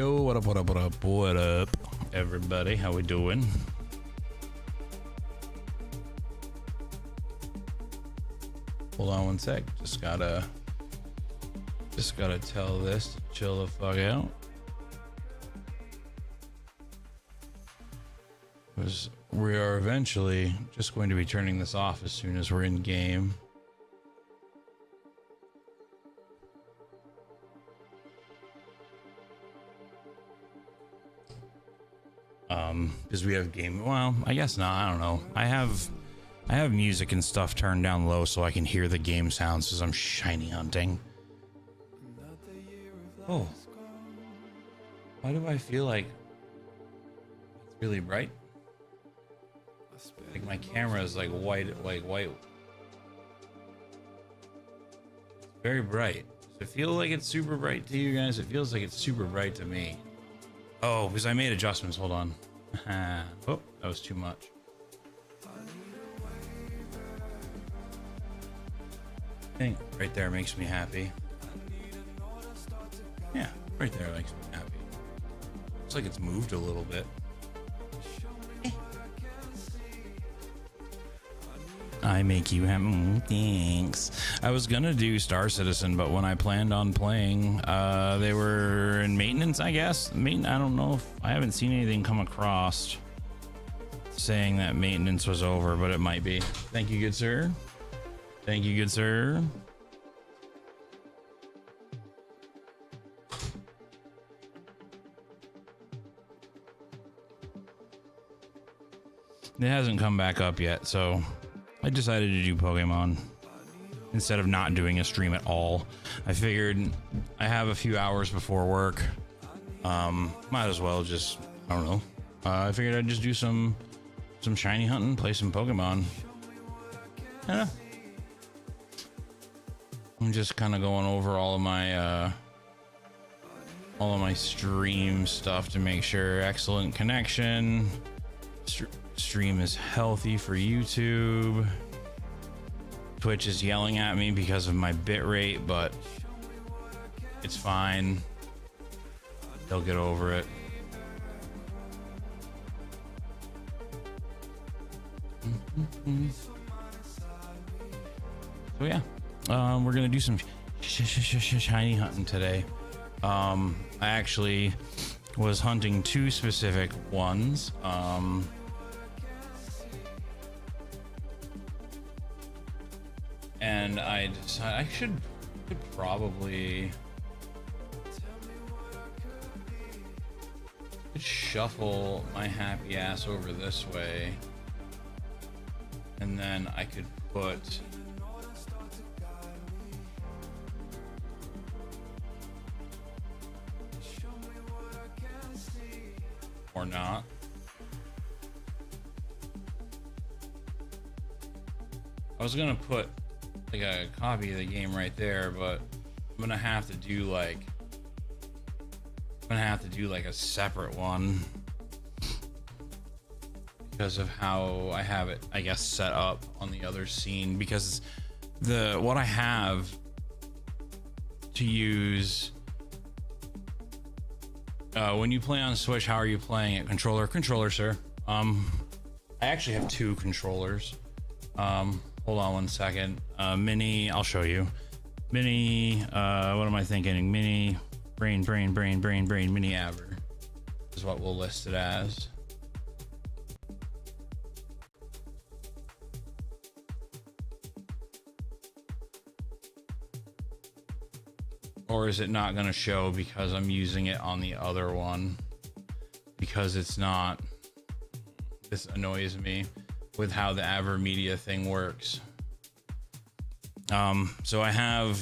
Yo, what up, what up, what up, what up, everybody? How we doing? Hold on one sec. Just gotta tell this to chill the fuck out. Because we are eventually just going to be turning this off as soon as we're in game. Because we have game. Well, I guess not. I don't know. I have music and stuff turned down low so I can hear the game sounds as I'm shiny hunting. Oh, why do I feel like it's really bright? Like my camera is like white. It's very bright. Does it feel like it's super bright to you guys? It feels like it's super bright to me. Oh, because I made adjustments. Hold on. Oh, that was too much. I think right there makes me happy. Yeah, right there makes me happy. Looks like it's moved a little bit. I make you happy. Thanks. I was gonna do Star Citizen, but when I planned on playing, they were in maintenance, I guess. I don't know if I haven't seen anything come across saying that maintenance was over, but it might be. Thank you, good sir. Thank you, good sir. It hasn't come back up yet, so I decided to do Pokemon instead of not doing a stream at all. I figured I have a few hours before work. Might as well just, I don't know. I figured I'd just do some shiny hunting, play some Pokemon. Yeah. I'm just kind of going over all of my stream stuff to make sure excellent connection. Stream is healthy for YouTube. Twitch is yelling at me because of my bit rate, but it's fine. They'll get over it. So yeah, we're gonna do some shiny hunting today. I actually was hunting two specific ones. And I decided I could probably shuffle my happy ass over this way, and then I could put or not. I was gonna put like a copy of the game right there, but I'm gonna have to do like a separate one because of how I have it, I guess, set up on the other scene. Because what I have to use when you play on Switch, how are you playing it? Controller, sir. I actually have two controllers. Hold on one second. Mini, I'll show you. Mini, what am I thinking? Mini, brain, mini Aver is what we'll list it as. Or is it not going to show because I'm using it on the other one? Because it's not. This annoys me with how the AverMedia thing works. So I have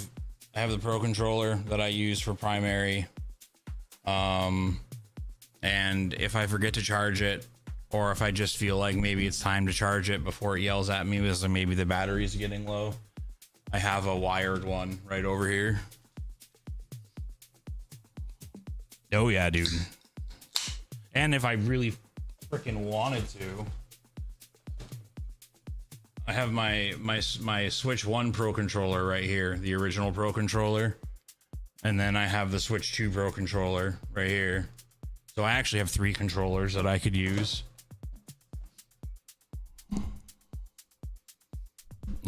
the Pro controller that I use for primary. And if I forget to charge it, or if I just feel like maybe it's time to charge it before it yells at me because maybe the battery's getting low, I have a wired one right over here. Oh yeah, dude. And if I really freaking wanted to, I have my Switch 1 Pro controller right here, the original Pro controller, And then I have the Switch 2 Pro controller right here. So I actually have 3 controllers that I could use.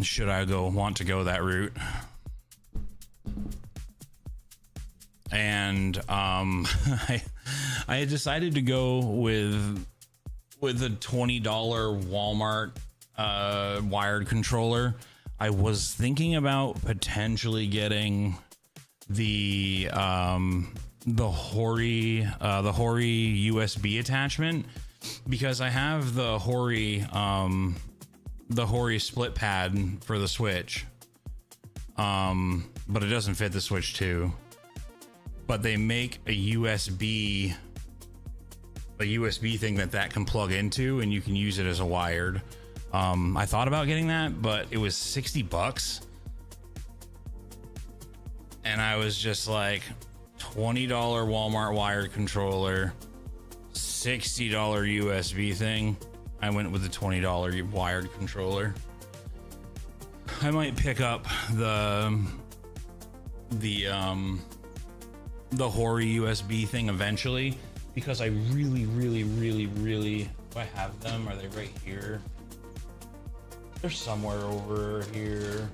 Should I want to go that route? And I decided to go with a $20 Walmart wired controller. I was thinking about potentially getting the Hori USB attachment, because I have the Hori split pad for the Switch, but it doesn't fit the Switch 2. But they make a USB thing that can plug into, and you can use it as a wired. I thought about getting that, but it was $60, and I was just like, $20 Walmart wired controller, $60 USB thing. I went with the $20 wired controller. I might pick up the Hori USB thing eventually, because I really do I have them? Are they right here? They're somewhere over here.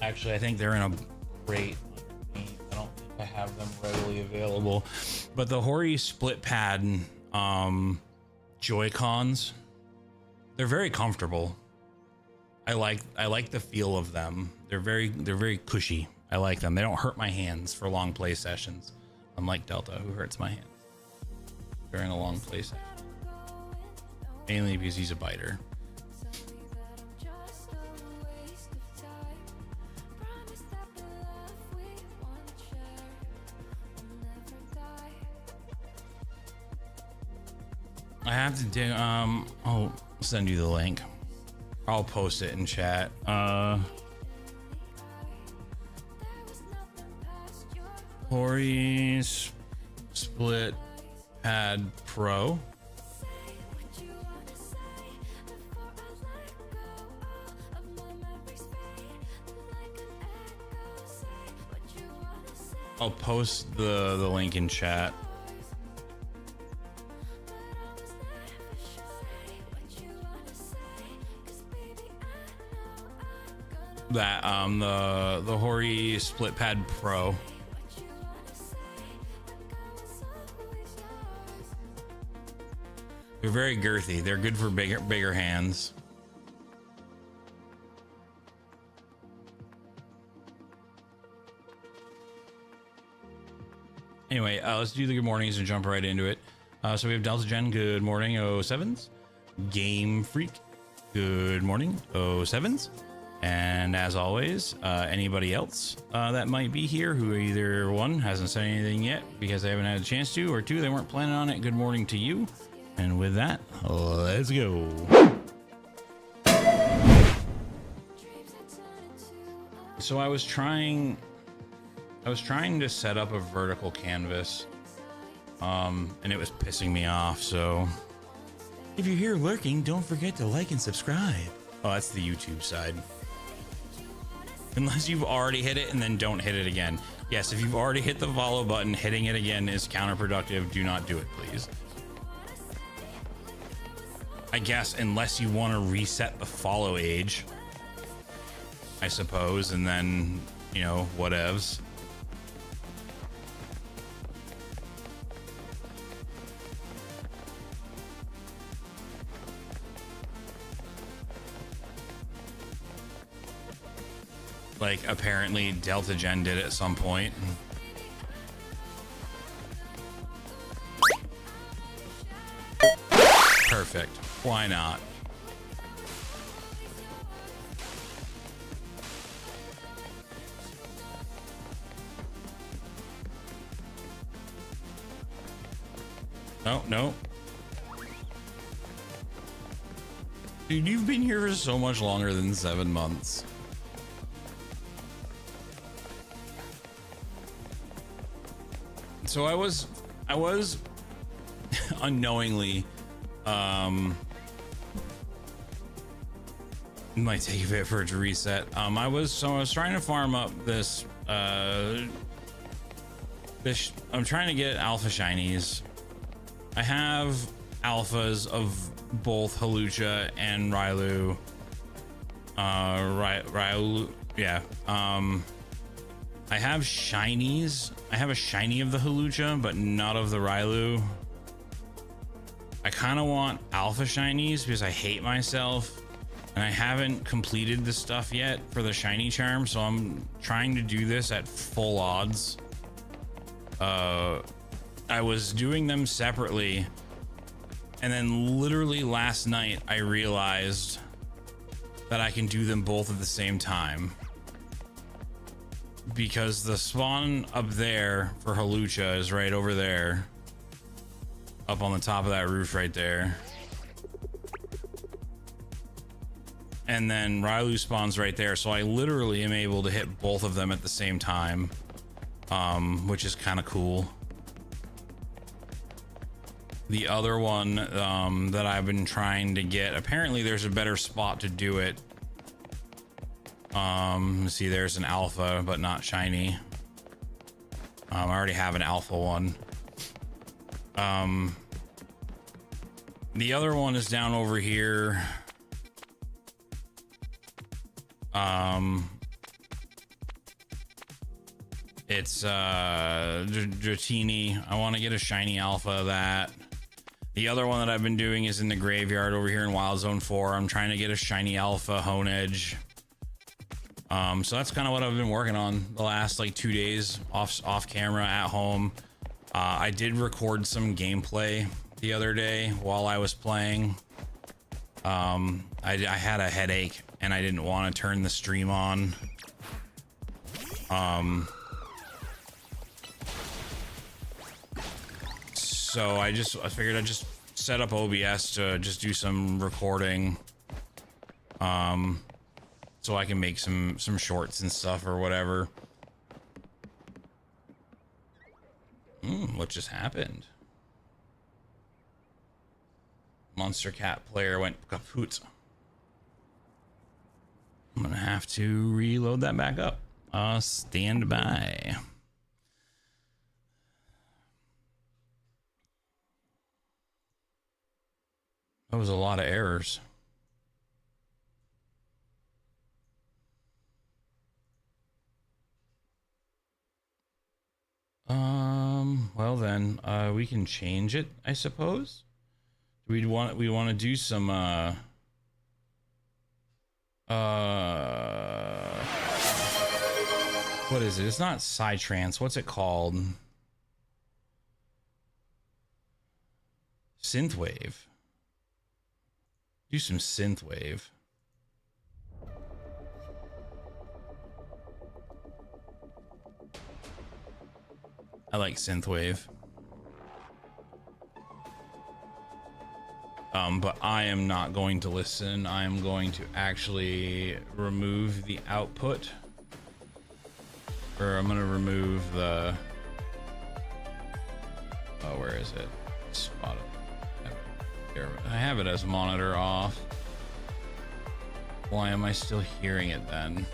Actually, I think they're in a crate. I don't think I have them readily available. But the Hori split pad Joy-Cons, they're very comfortable. I like the feel of them. They're very cushy. I like them. They don't hurt my hands for long play sessions, unlike Delta, who hurts my hands during a long play session, mainly because he's a biter. I have to dig. I'll send you the link. I'll post it in chat. Hori split pad Pro. I'll post the link in chat. That the Hori split pad Pro. They're very girthy. They're good for bigger hands. Anyway, let's do the good mornings and jump right into it. So we have Delta Gen, good morning, 07s. Game Freak, good morning, 07s. And as always, anybody else that might be here who either one hasn't said anything yet because they haven't had a chance to, or two, they weren't planning on it, good morning to you. And with that, let's go. So I was trying to set up a vertical canvas, and it was pissing me off. So if you're here lurking, don't forget to like and subscribe. Oh, that's the YouTube side. Unless you've already hit it and then don't hit it again. Yes, if you've already hit the follow button, hitting it again is counterproductive. Do not do it, please. I guess unless you want to reset the follow age, I suppose, and then, you know, whatevs. Like, apparently Delta Gen did it at some point. Perfect. Why not? Oh, no. Dude, you've been here for so much longer than 7 months. So I was unknowingly, it might take a bit for it to reset. I was trying to farm up this I'm trying to get alpha shinies. I have alphas of both Hawlucha and Riolu. Riolu, yeah. I have shinies. I have a shiny of the Hawlucha, but not of the Riolu. I kind of want alpha shinies because I hate myself, and I haven't completed the stuff yet for the shiny charm, so I'm trying to do this at full odds. I was doing them separately, and then literally last night I realized that I can do them both at the same time, because the spawn up there for Hawlucha is right over there, up on the top of that roof right there, and then Riolu spawns right there, so I literally am able to hit both of them at the same time, which is kind of cool. The other one that I've been trying to get, apparently there's a better spot to do it. See, there's an alpha, but not shiny. I already have an alpha one. The other one is down over here. It's Dratini. I want to get a shiny alpha of that. The other one that I've been doing is in the graveyard over here in Wild Zone 4. I'm trying to get a shiny alpha Honedge. So that's kind of what I've been working on the last like 2 days off camera at home. I did record some gameplay the other day while I was playing. I had a headache and I didn't want to turn the stream on. So I figured I'd just set up OBS to just do some recording, so I can make some shorts and stuff or whatever. What just happened? Monster Cat player went kaput. I'm gonna have to reload that back up. Stand by. That was a lot of errors. Well then, we can change it, I suppose. We want to do some what is it? It's not Psytrance. What's it called? Synthwave. Do some synthwave. I like synthwave. But I am not going to listen. I am going to actually remove the output. Or I'm going to remove the... Oh, where is it? Spot it. I have it as monitor off. Why am I still hearing it then?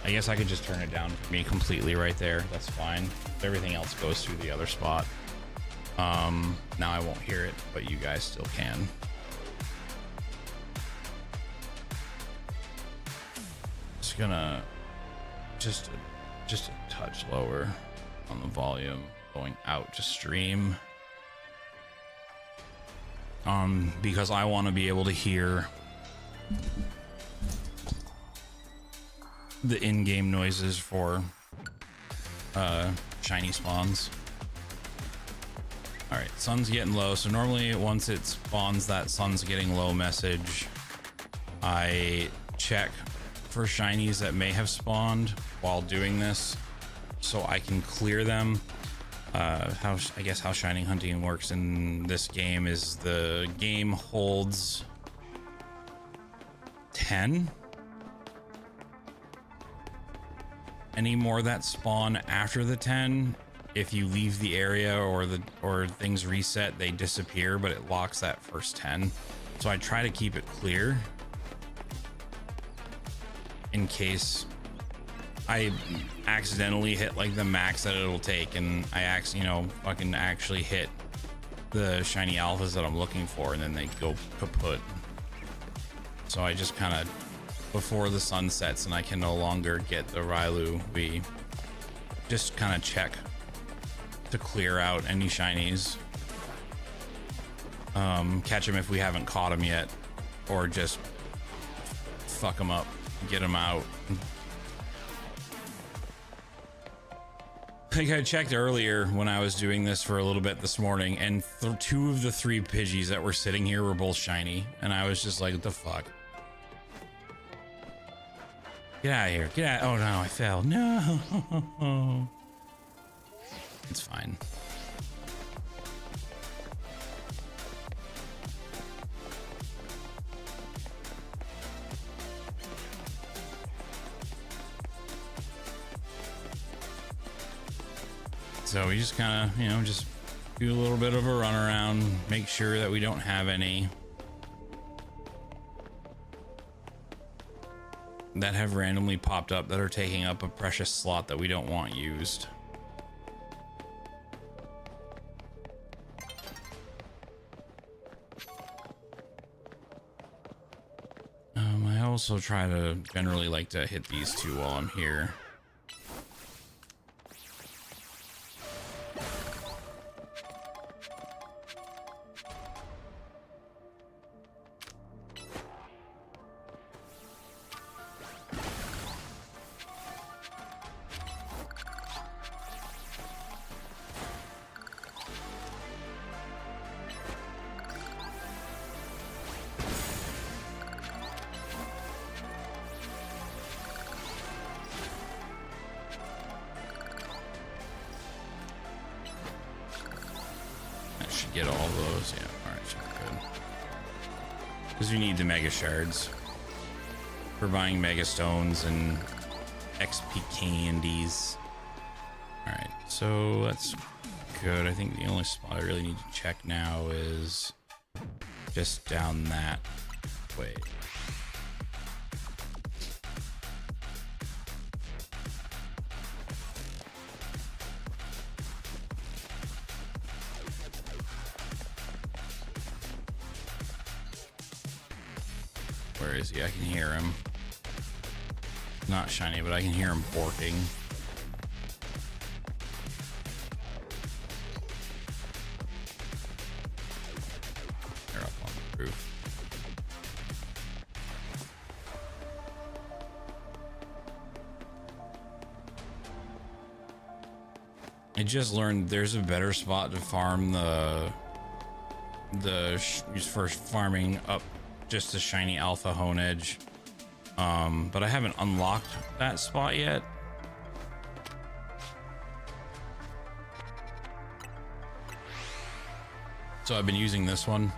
I guess I could just turn it down for me completely right there. That's fine. Everything else goes through the other spot. Now I won't hear it, but you guys still can. Just gonna just a touch lower on the volume going out to stream. Because I want to be able to hear the in-game noises for shiny spawns. All right, sun's getting low, so normally once it spawns that sun's getting low message, I check for shinies that may have spawned while doing this so I can clear them. I guess how shining hunting works in this game is the game holds 10. Any more that spawn after the 10 if you leave the area or things reset, they disappear, but it locks that first 10. So I try to keep it clear in case I accidentally hit like the max that it'll take, and I fucking actually hit the shiny alphas that I'm looking for, and then they go kaput. So I just kind of, before the sun sets and I can no longer get the Riolu, we just kind of check to clear out any shinies, catch them if we haven't caught them yet, or just fuck them up, get them out. I think I checked earlier when I was doing this for a little bit this morning, and 2 of the 3 Pidgeys that were sitting here were both shiny, and I was just like, what the fuck? Get out of here. Get out. Oh no, I fell. No. It's fine. So we just kind of, just do a little bit of a run around, make sure that we don't have any that have randomly popped up that are taking up a precious slot that we don't want used. I also try to generally like to hit these 2 while I'm here. Get all those, yeah. All right, so good. Because we need the mega shards for buying mega stones and XP candies. All right, so that's good. I think the only spot I really need to check now is just down that way. Where is he? I can hear him. Not shiny, but I can hear him borking. They're up on the roof. I just learned there's a better spot to farm for farming up just a shiny alpha Honedge, but I haven't unlocked that spot yet. So I've been using this one,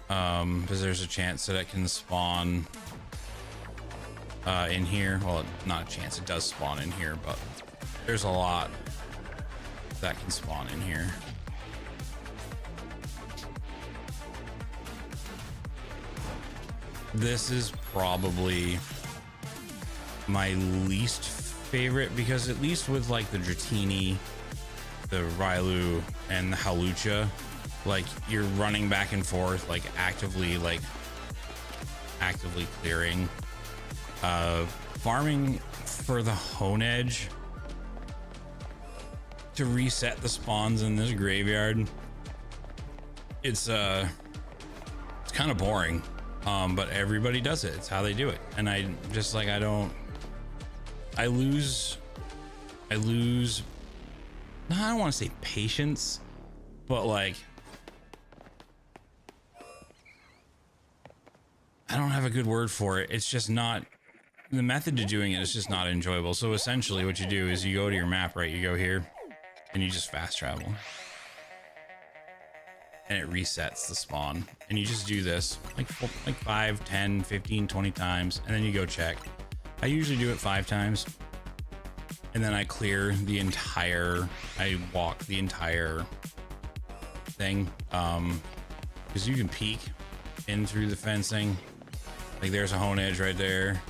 because there's a chance that it can spawn in here. Well, not a chance, it does spawn in here, but there's a lot that can spawn in here. This is probably my least favorite, because at least with like the Dratini, the Riolu, and the Hawlucha, like you're running back and forth, like actively clearing. Farming for the Honedge to reset the spawns in this graveyard, it's kind of boring. But everybody does it. It's how they do it. And I just like, I lose, I don't want to say patience, but like, I don't have a good word for it. It's just not, the method to doing it is just not enjoyable. So essentially what you do is you go to your map, right? You go here and you just fast travel. And it resets the spawn, and you just do this like 5, 10, 15, 20 times, and then you go check. I usually do it 5 times, and then I clear the entire, I walk the entire thing, because you can peek in through the fencing. Like there's a Honedge right there.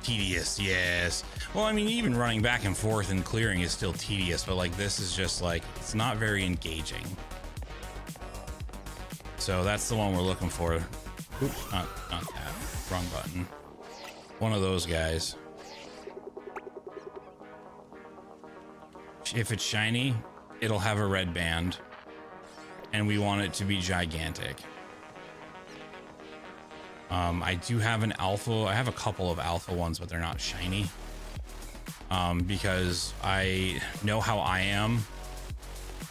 Tedious, yes. Well, I mean, even running back and forth and clearing is still tedious, but like this is just like, it's not very engaging. So that's the one we're looking for. Oops, not that. Wrong button. One of those guys. If it's shiny, it'll have a red band, and we want it to be gigantic. I do have an alpha. I have a couple of alpha ones, but they're not shiny. Because I know how I am,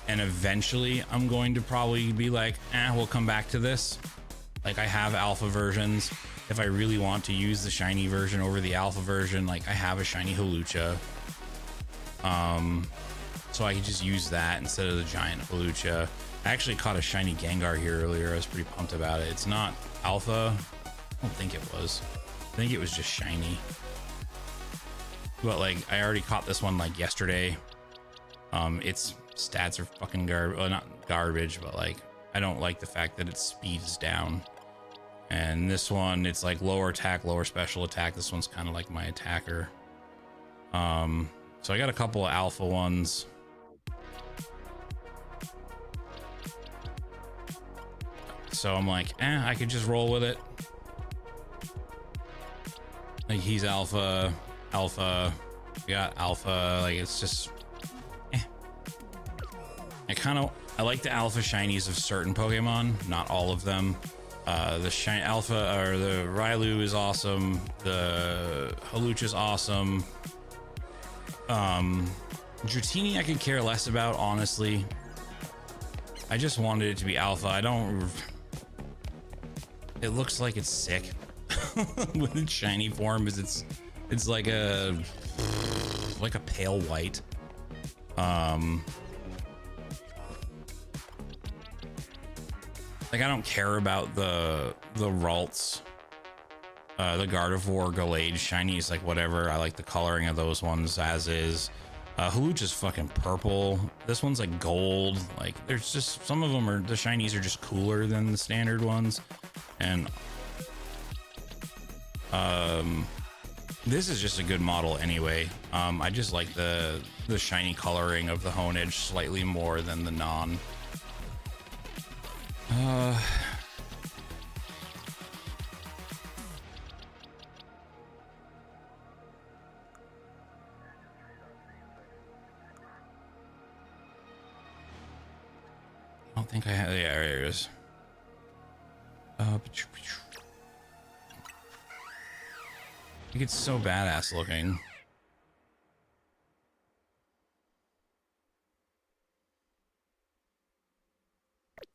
and eventually I'm going to probably be like, we'll come back to this. Like I have alpha versions. If I really want to use the shiny version over the alpha version, like I have a shiny Hawlucha. So I could just use that instead of the giant Hawlucha. I actually caught a shiny Gengar here earlier. I was pretty pumped about it. It's not alpha. I don't think it was. I think it was just shiny. But like I already caught this one like yesterday. Its stats are fucking garbage. Well, not garbage, but like I don't like the fact that its speed is down. And this one, it's like lower attack, lower special attack. This one's kind of like my attacker. So I got a couple of alpha ones. So I'm like, I could just roll with it. Like he's alpha, we got alpha, like it's just, I like the alpha shinies of certain Pokemon, not all of them. The shiny alpha, or the Riolu is awesome. The Hawlucha is awesome. Dratini I could care less about, honestly. I just wanted it to be alpha. It looks like it's sick with its shiny form, is it's like a pale white. Like I don't care about the Ralts, the Gardevoir, Galade shinies, like whatever. I like the coloring of those ones as is. Hawlucha's fucking purple. This one's like gold. Like there's just some of them the shinies are just cooler than the standard ones. And this is just a good model anyway. I just like the shiny coloring of the Honedge slightly more than the non. I don't think I have. Yeah, there it is. I think it's so badass looking.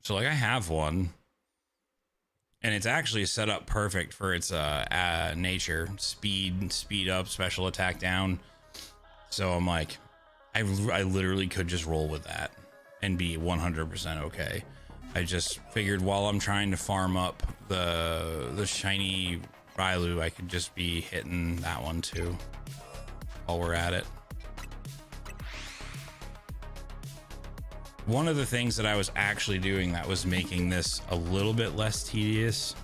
So like I have one, and it's actually set up perfect for its nature, speed up, special attack down. So I'm like, I literally could just roll with that and be 100% okay. I just figured while I'm trying to farm up the shiny Riolu, I could just be hitting that one too while we're at it. One of the things that I was actually doing that was making this a little bit less tedious.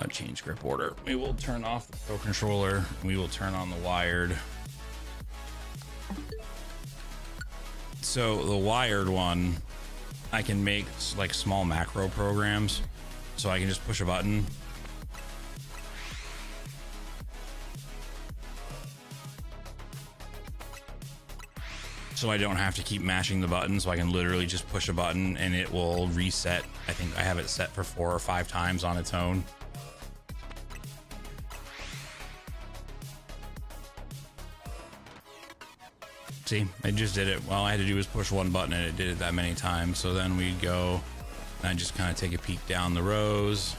Change grip order. We will turn off the Pro Controller. We will turn on the wired. So the wired one, I can make like small macro programs. So I can just push a button. So I don't have to keep mashing the button, so I can literally just push a button and it will reset. I think I have it set for 4 or 5 times on its own. See, I just did it. All I had to do was push one button and it did it that many times. So then we'd go and I just kind of take a peek down the rows.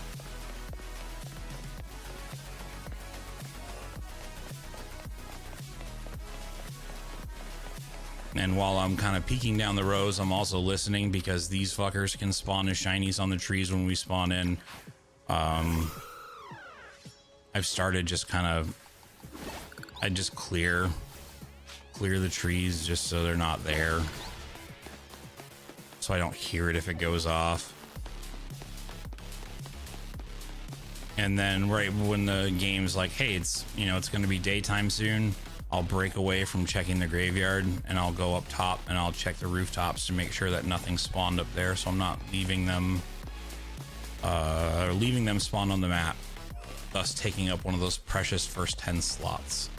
And while I'm kind of peeking down the rows, I'm also listening because these fuckers can spawn as shinies on the trees when we spawn in. I I've started just kind of, I just clear the trees just so they're not there, so I don't hear it if it goes off. And then right when the game's like, hey, it's, you know, it's going to be daytime soon, I'll break away from checking the graveyard and I'll go up top and I'll check the rooftops to make sure that nothing spawned up there, so I'm not leaving them spawn on the map, thus taking up one of those precious first 10 slots.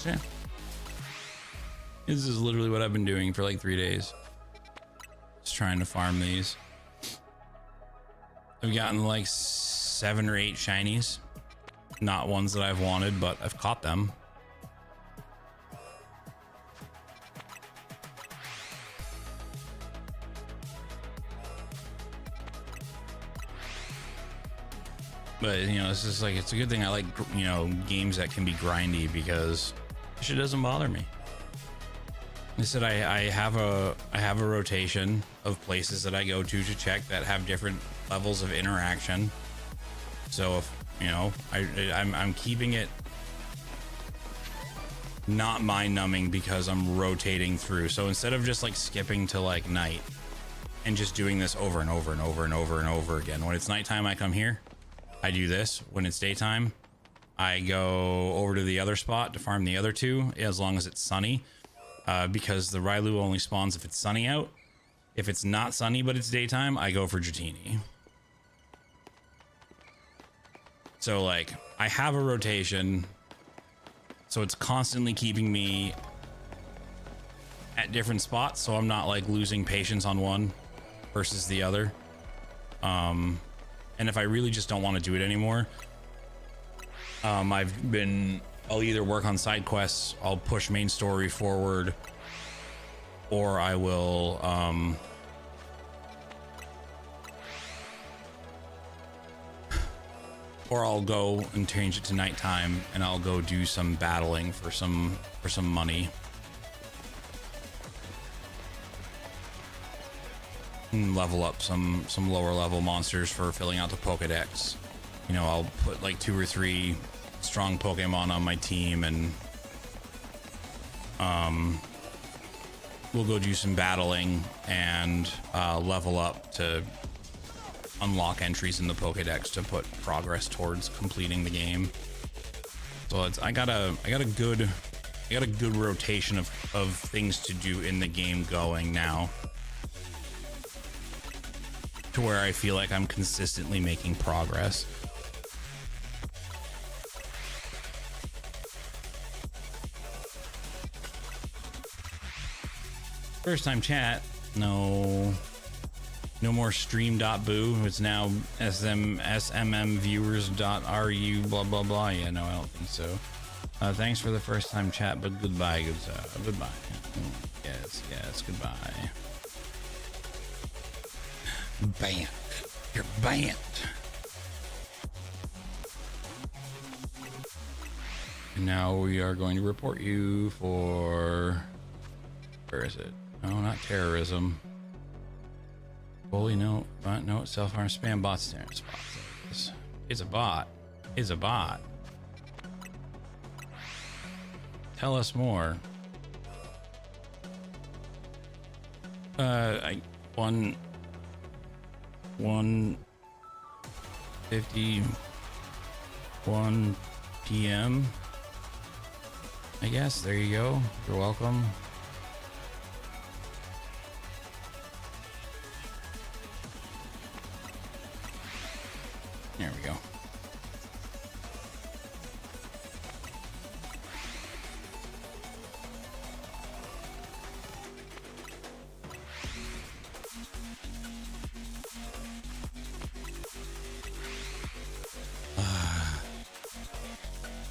Yeah. This is literally what I've been doing for like 3 days. Just trying to farm these. I've gotten like 7 or 8 shinies. Not ones that I've wanted, but I've caught them. But, you know, it's just like, it's a good thing I like, you know, games that can be grindy, because shit doesn't bother me. I said I have a rotation of places that I go to check that have different levels of interaction. So if, you know, I'm keeping it not mind numbing because I'm rotating through. So instead of just like skipping to like night and just doing this over and over and over and over and over again, when it's nighttime I come here, I do this. When it's daytime, I go over to the other spot to farm the other 2, as long as it's sunny, because the Riolu only spawns if it's sunny out. If it's not sunny but it's daytime, I go for Dratini. So like, I have a rotation, so it's constantly keeping me at different spots, so I'm not like losing patience on one versus the other. And if I really just don't want to do it anymore, I'll either work on side quests, I'll push main story forward, or I will or I'll go and change it to nighttime and I'll go do some battling for some money. And level up some lower level monsters for filling out the Pokedex. You know, I'll put like 2 or 3 strong Pokemon on my team, and we'll go do some battling and level up to unlock entries in the Pokedex to put progress towards completing the game. So I got a good rotation of things to do in the game going now, to where I feel like I'm consistently making progress. First time chat, no more stream.boo. It's now smmviewers.ru blah blah blah. Yeah, no, I don't think so. Thanks for the first time chat, but goodbye. Goodbye. Yes, goodbye. Banned. You're banned. And now we are going to report you for... Where is it? Oh, not terrorism. Bully, no. No, self-harm spam bots. It's a bot. It's a bot. Tell us more. 1:51 p.m. I guess. There you go. You're welcome. There we go.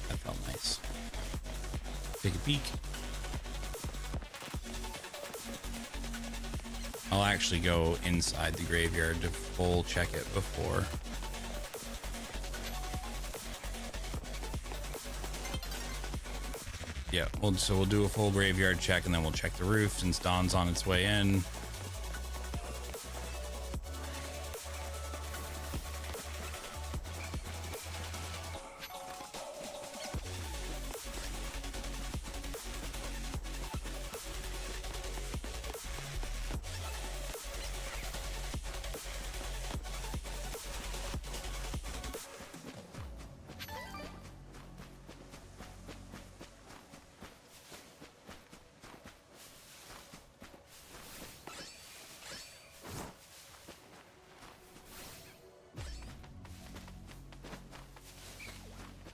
That felt nice. Take a peek. I'll actually go inside the graveyard to full check it before. Yeah, so we'll do a full graveyard check, and then we'll check the roof since dawn's on its way in.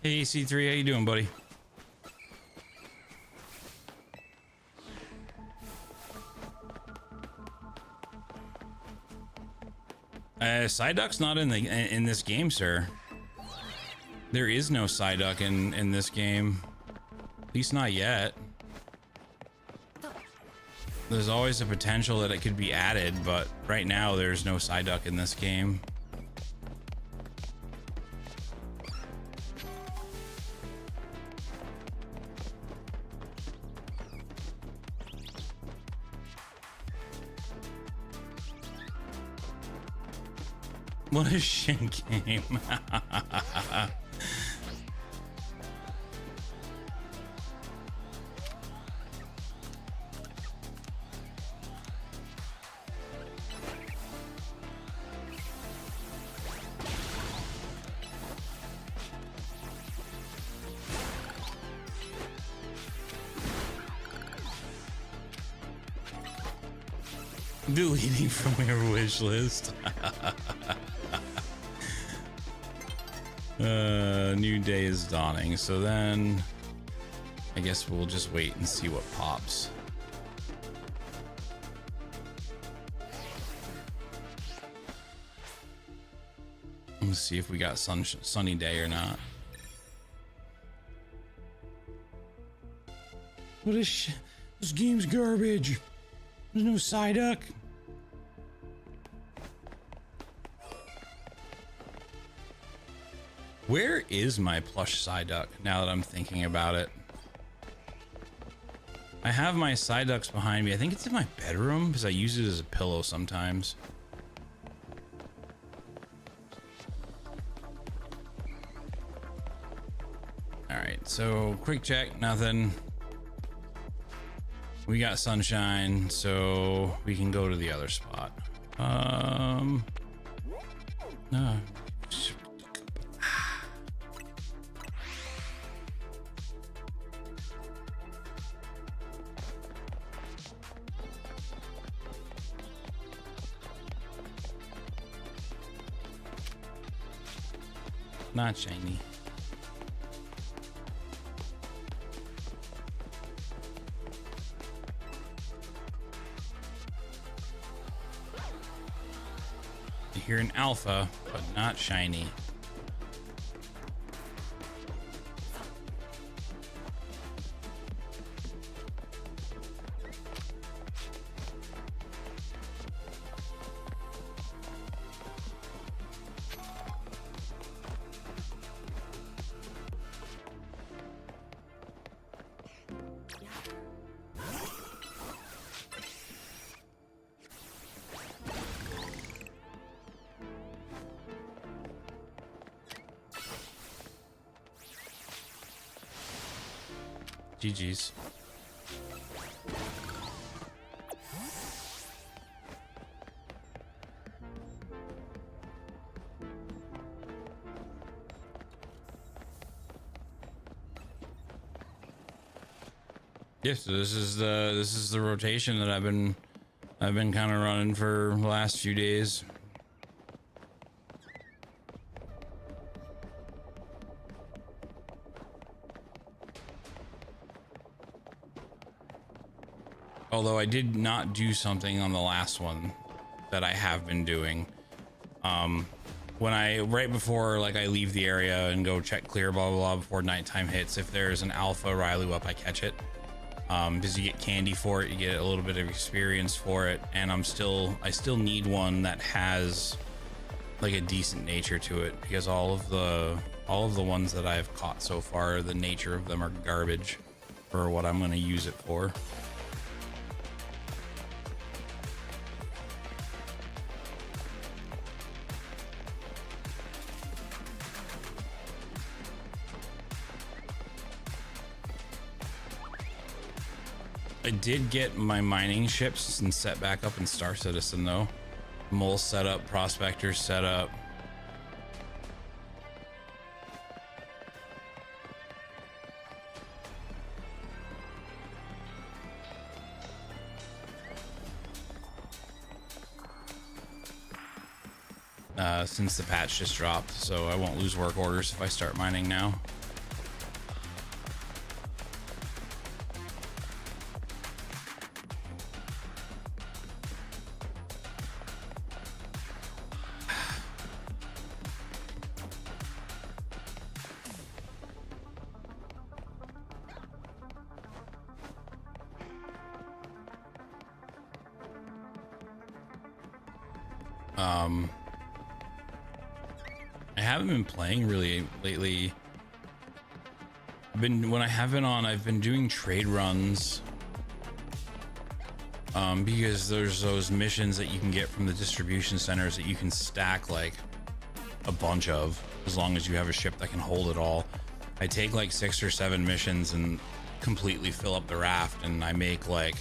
Hey, C3, how you doing, buddy? Psyduck's not in this game, sir. There is no Psyduck in this game. At least not yet. There's always a potential that it could be added, but right now there's no Psyduck in this game. What a shit game. Deleting from your wish list. New day is dawning, so then I guess we'll just wait and see what pops. Let's see if we got sunny day or not. What is shit? This game's garbage. There's no Psyduck. Where is my plush Psyduck now that I'm thinking about it? I have my Psyducks behind me. I think it's in my bedroom because I use it as a pillow sometimes. All right, so quick check, nothing. We got sunshine, so we can go to the other spot. No. Not shiny. You're an alpha, but not shiny. GG's. Yes, so this is the rotation that I've been kind of running for the last few days. Although I did not do something on the last one that I have been doing. When right before like I leave the area and go check clear blah blah blah before nighttime hits, if there's an alpha Riolu up, I catch it. Because you get candy for it, you get a little bit of experience for it, and I still need one that has like a decent nature to it, because all of the ones that I've caught so far, the nature of them are garbage. for what I'm going to use it for. I did get my mining ships and set back up in Star Citizen though. Mole setup, prospector setup. Since the patch just dropped, so I won't lose work orders if I start mining now. I haven't been playing really lately. When I have been on, I've been doing trade runs. Because there's those missions that you can get from the distribution centers that you can stack like a bunch of, as long as you have a ship that can hold it all. I take like 6 or 7 missions and completely fill up the raft, and I make like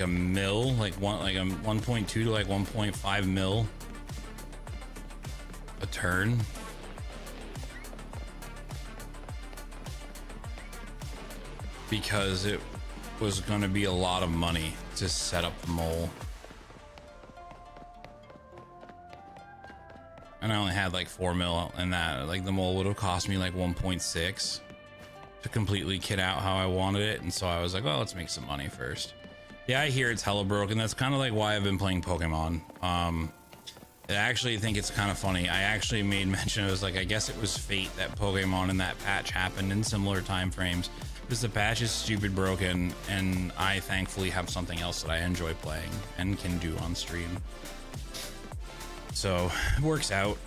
a mil, like a 1.2 to like 1.5 mil a turn. Because it was going to be a lot of money to set up the mole. And I only had like 4 mil in that. Like the mole would have cost me like 1.6 to completely kit out how I wanted it. And so I was like, well, let's make some money first. Yeah, I hear it's hella broken. That's kind of like why I've been playing Pokemon. I actually think it's kind of funny. I actually made mention, it was like, I guess it was fate that Pokemon and that patch happened in similar time frames. Because the patch is stupid broken, and I thankfully have something else that I enjoy playing and can do on stream. So it works out.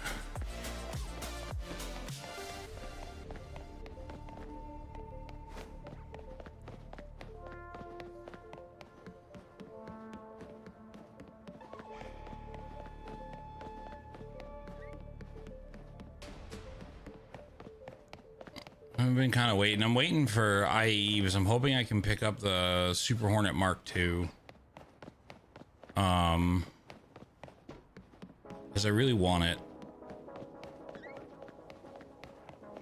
I've been kind of waiting. I'm waiting for IE because I'm hoping I can pick up the Super Hornet Mark II. Because I really want it.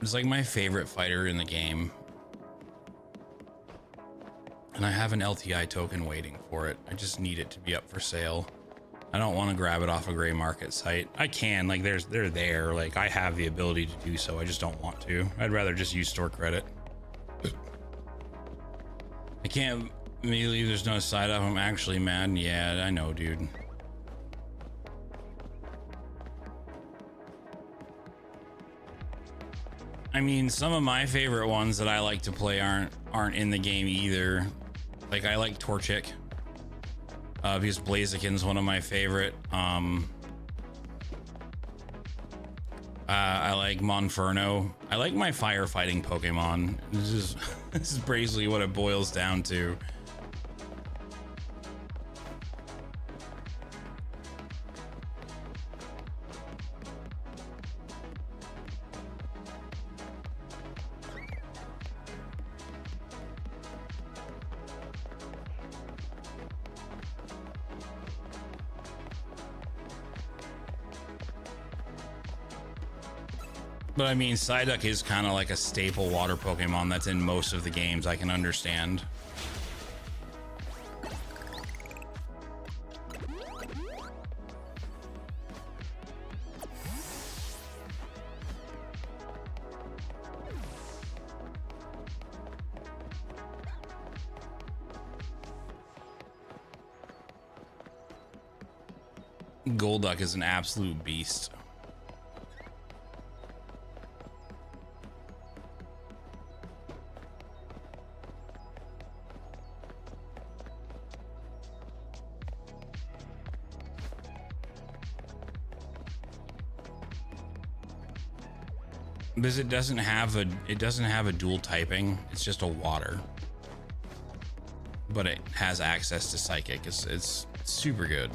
It's like my favorite fighter in the game. And I have an LTI token waiting for it. I just need it to be up for sale. I don't want to grab it off a gray market site. I can, like they're there. Like I have the ability to do so. I just don't want to. I'd rather just use store credit. I can't believe there's no side up. I'm actually mad. Yeah, I know, dude. I mean, some of my favorite ones that I like to play aren't in the game either. Like I like Torchic. Because Blaziken's one of my favorite. I like Monferno. I like my firefighting Pokemon. This is basically what it boils down to. But I mean, Psyduck is kind of like a staple water Pokemon that's in most of the games. I can understand. Golduck is an absolute beast. Because it doesn't have a dual typing. It's just a water. But it has access to psychic. It's super good.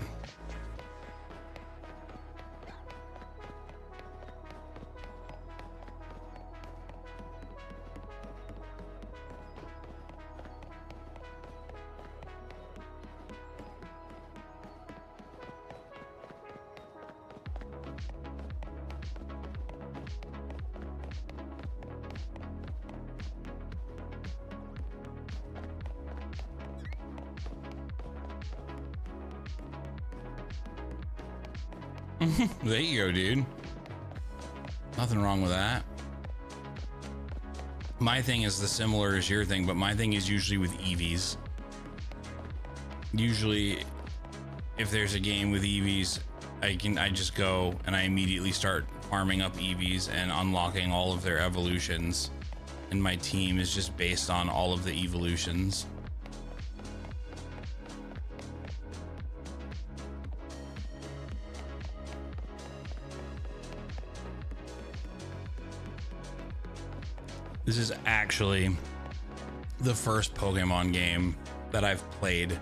There you go, dude. Nothing wrong with that. My thing is the similar as your thing, but my thing is usually with EVs. Usually, if there's a game with EVs, I just go and I immediately start farming up EVs and unlocking all of their evolutions. And my team is just based on all of the evolutions. This is actually the first Pokemon game that I've played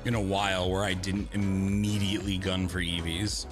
in a while where I didn't immediately gun for EVs.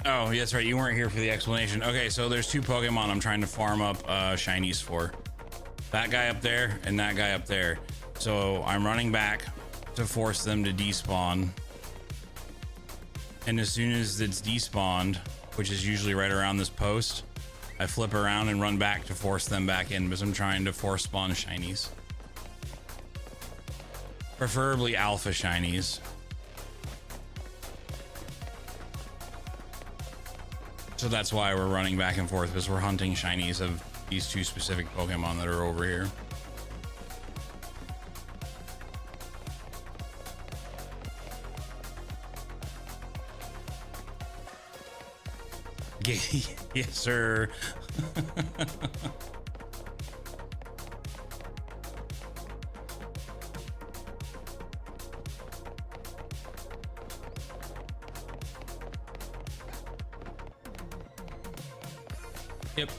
Oh, that's right. You weren't here for the explanation. Okay, so there's two Pokemon I'm trying to farm up shinies for. That guy up there and that guy up there. So I'm running back to force them to despawn. And as soon as it's despawned, which is usually right around this post, I flip around and run back to force them back in because I'm trying to force spawn shinies. Preferably alpha shinies. So that's why we're running back and forth, because we're hunting shinies of these two specific Pokemon that are over here. Yes, sir. Yep.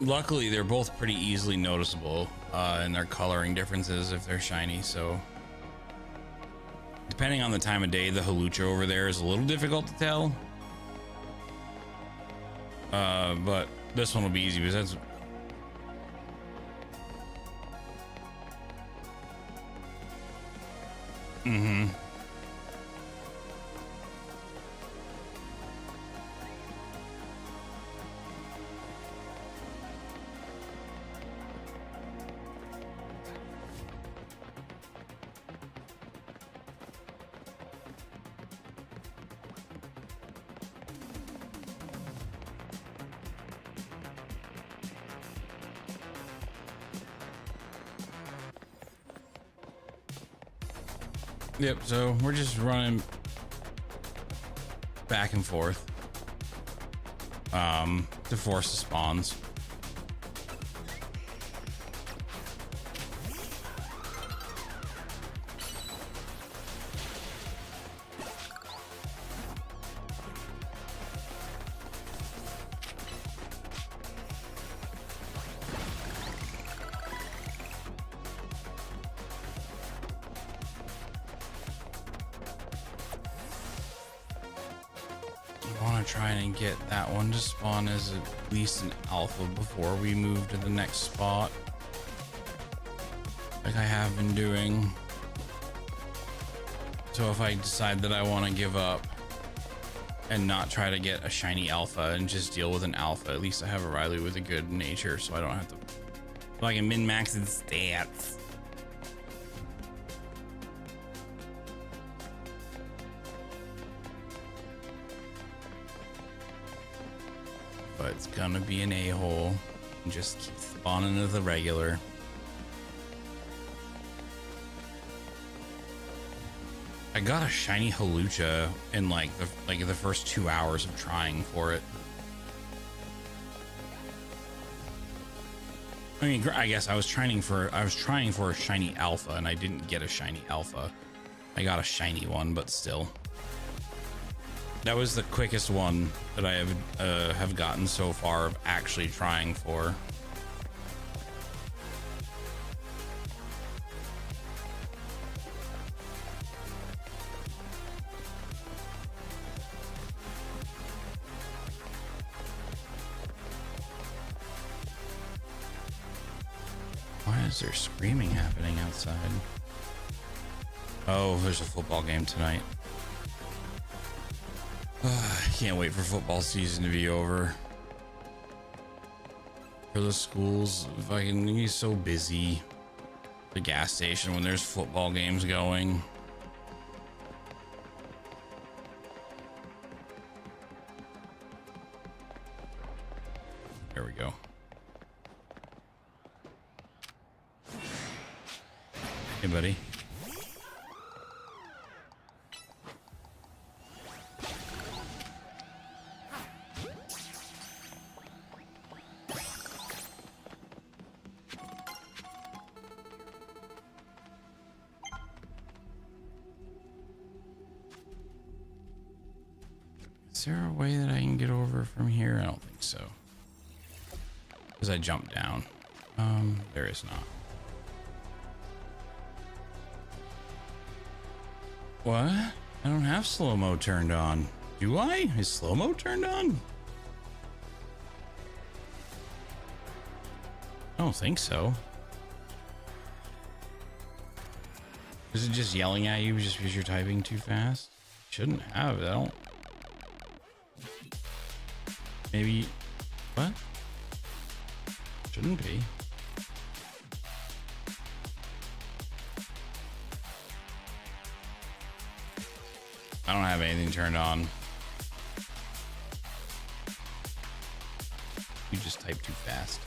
Luckily, they're both pretty easily noticeable in their coloring differences if they're shiny, so depending on the time of day, the Hawlucha over there is a little difficult to tell. But this one will be easy because that's... Mm-hmm. Yep, so we're just running back and forth to force the spawns. to try and get that one to spawn as at least an alpha before we move to the next spot, like I have been doing. So if I decide that I want to give up and not try to get a shiny alpha and just deal with an alpha, at least I have a Riolu with a good nature, so I don't have to, so I can min-max its stats. But it's gonna be an a-hole and just keep spawning as a regular. I got a shiny Hawlucha in like the first 2 hours of trying for it. I mean, I guess I was trying for a shiny alpha and I didn't get a shiny alpha. I got a shiny one, but still. That was the quickest one that I have gotten so far of actually trying for. Why is there screaming happening outside? Oh, there's a football game tonight. I can't wait for football season to be over. For the schools, fucking he's so busy. The gas station when there's football games going. There we go. Hey, buddy. Is there a way that I can get over from here? I don't think so. Because I jumped down. There is not. What? I don't have slow-mo turned on. Do I? Is slow-mo turned on? I don't think so. Is it just yelling at you just because you're typing too fast? Shouldn't have. I don't. Maybe. What? Shouldn't be. I don't have anything turned on. You just type too fast.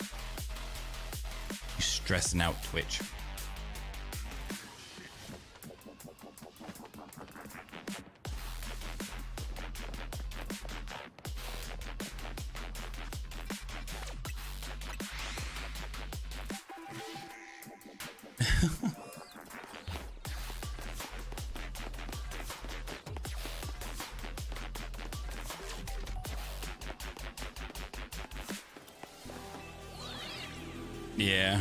You stressing out Twitch. Yeah.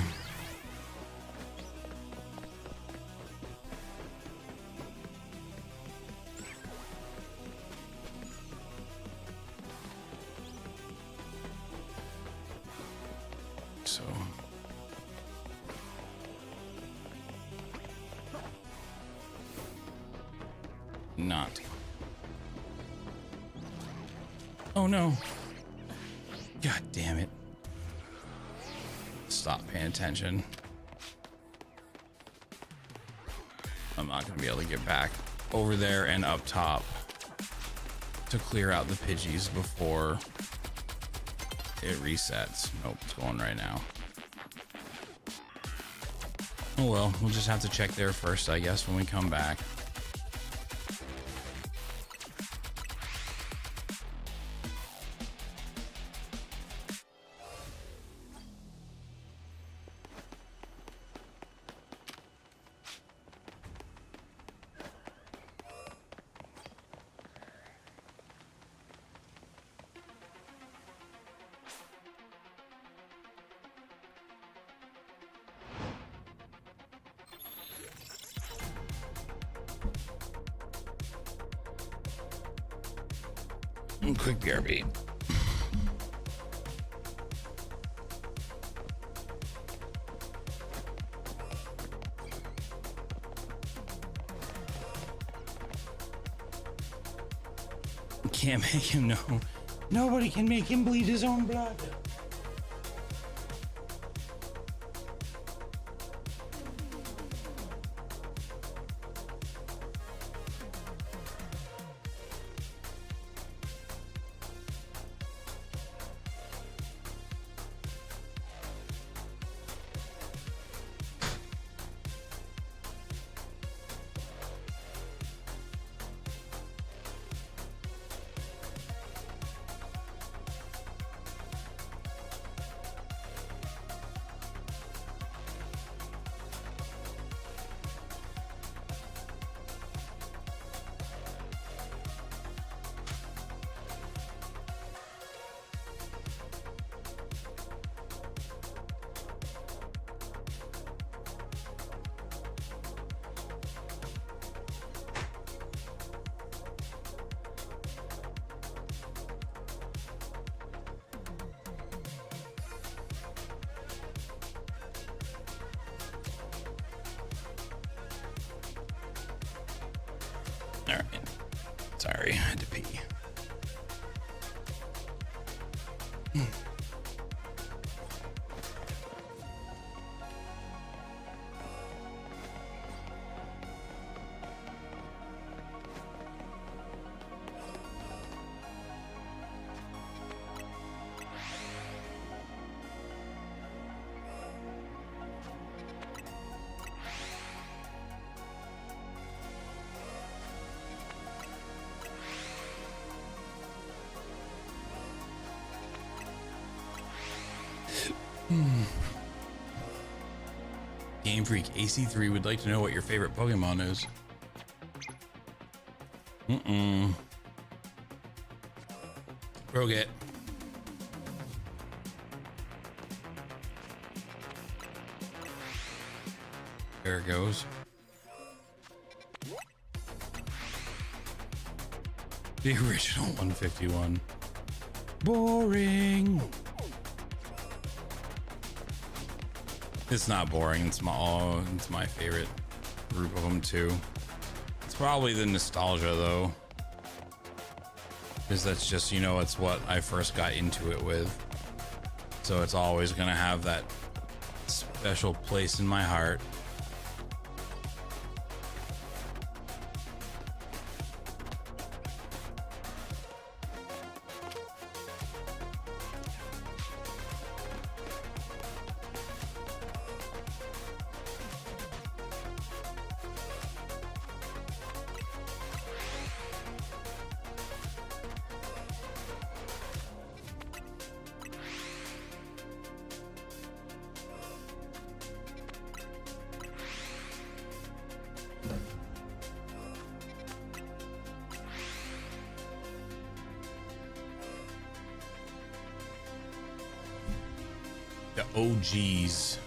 So. Not. Oh no. God damn it. Stop paying attention. I'm not gonna be able to get back over there and up top to clear out the Pidgeys before it resets. Nope, it's going right now. Oh well, we'll just have to check there first, I guess, when we come back. Quick BRB. Can't make him know. Nobody can make him bleed his own blood. All right. Sorry, I had to pee. Game Freak AC3 would like to know what your favorite Pokemon is. Roget. There it goes. The original 151. Boring. It's not boring. It's my favorite group of them too. It's probably the nostalgia though, because that's just, you know, it's what I first got into it with. So it's always gonna have that special place in my heart. The OGs.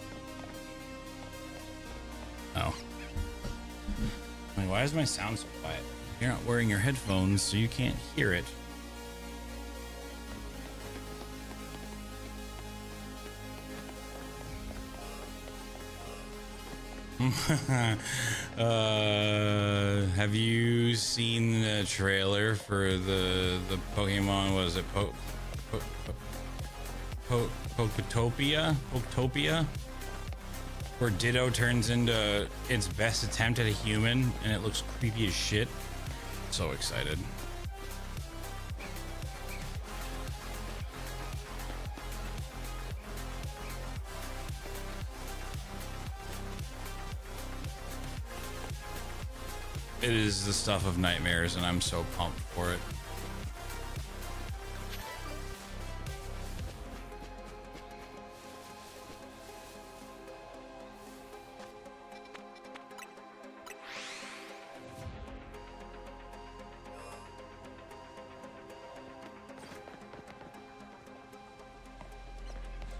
Oh. Wait, why is my sound so quiet? You're not wearing your headphones, so you can't hear it. Have you seen the trailer for the Pokemon? Was it Poketopia, where Ditto turns into its best attempt at a human and it looks creepy as shit? So excited. It is the stuff of nightmares and I'm so pumped for it.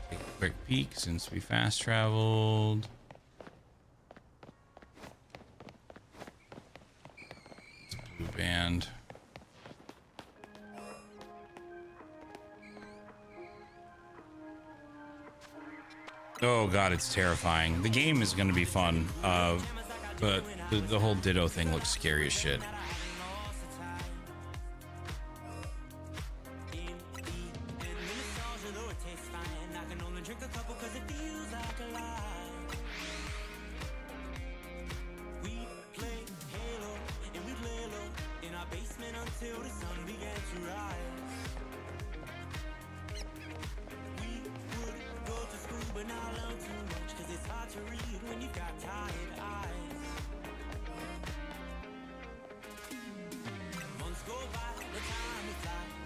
Take a quick peek since we fast traveled. Blue band. Oh god, it's terrifying. The game is gonna be fun, but the whole Ditto thing looks scary as shit.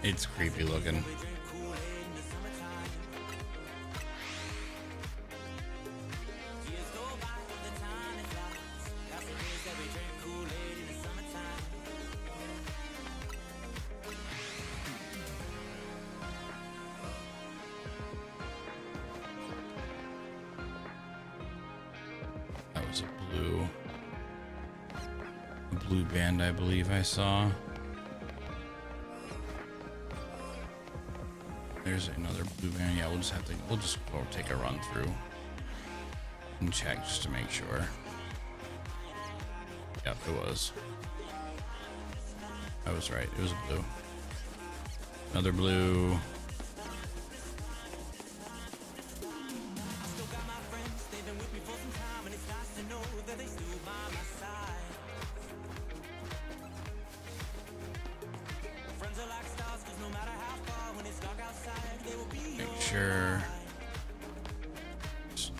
It's creepy looking. That was a blue band, I believe I saw. There's another blue band. Yeah, we'll just go take a run through and check just to make sure. Yep, it was. I was right. It was a blue. Another blue. Make sure. Just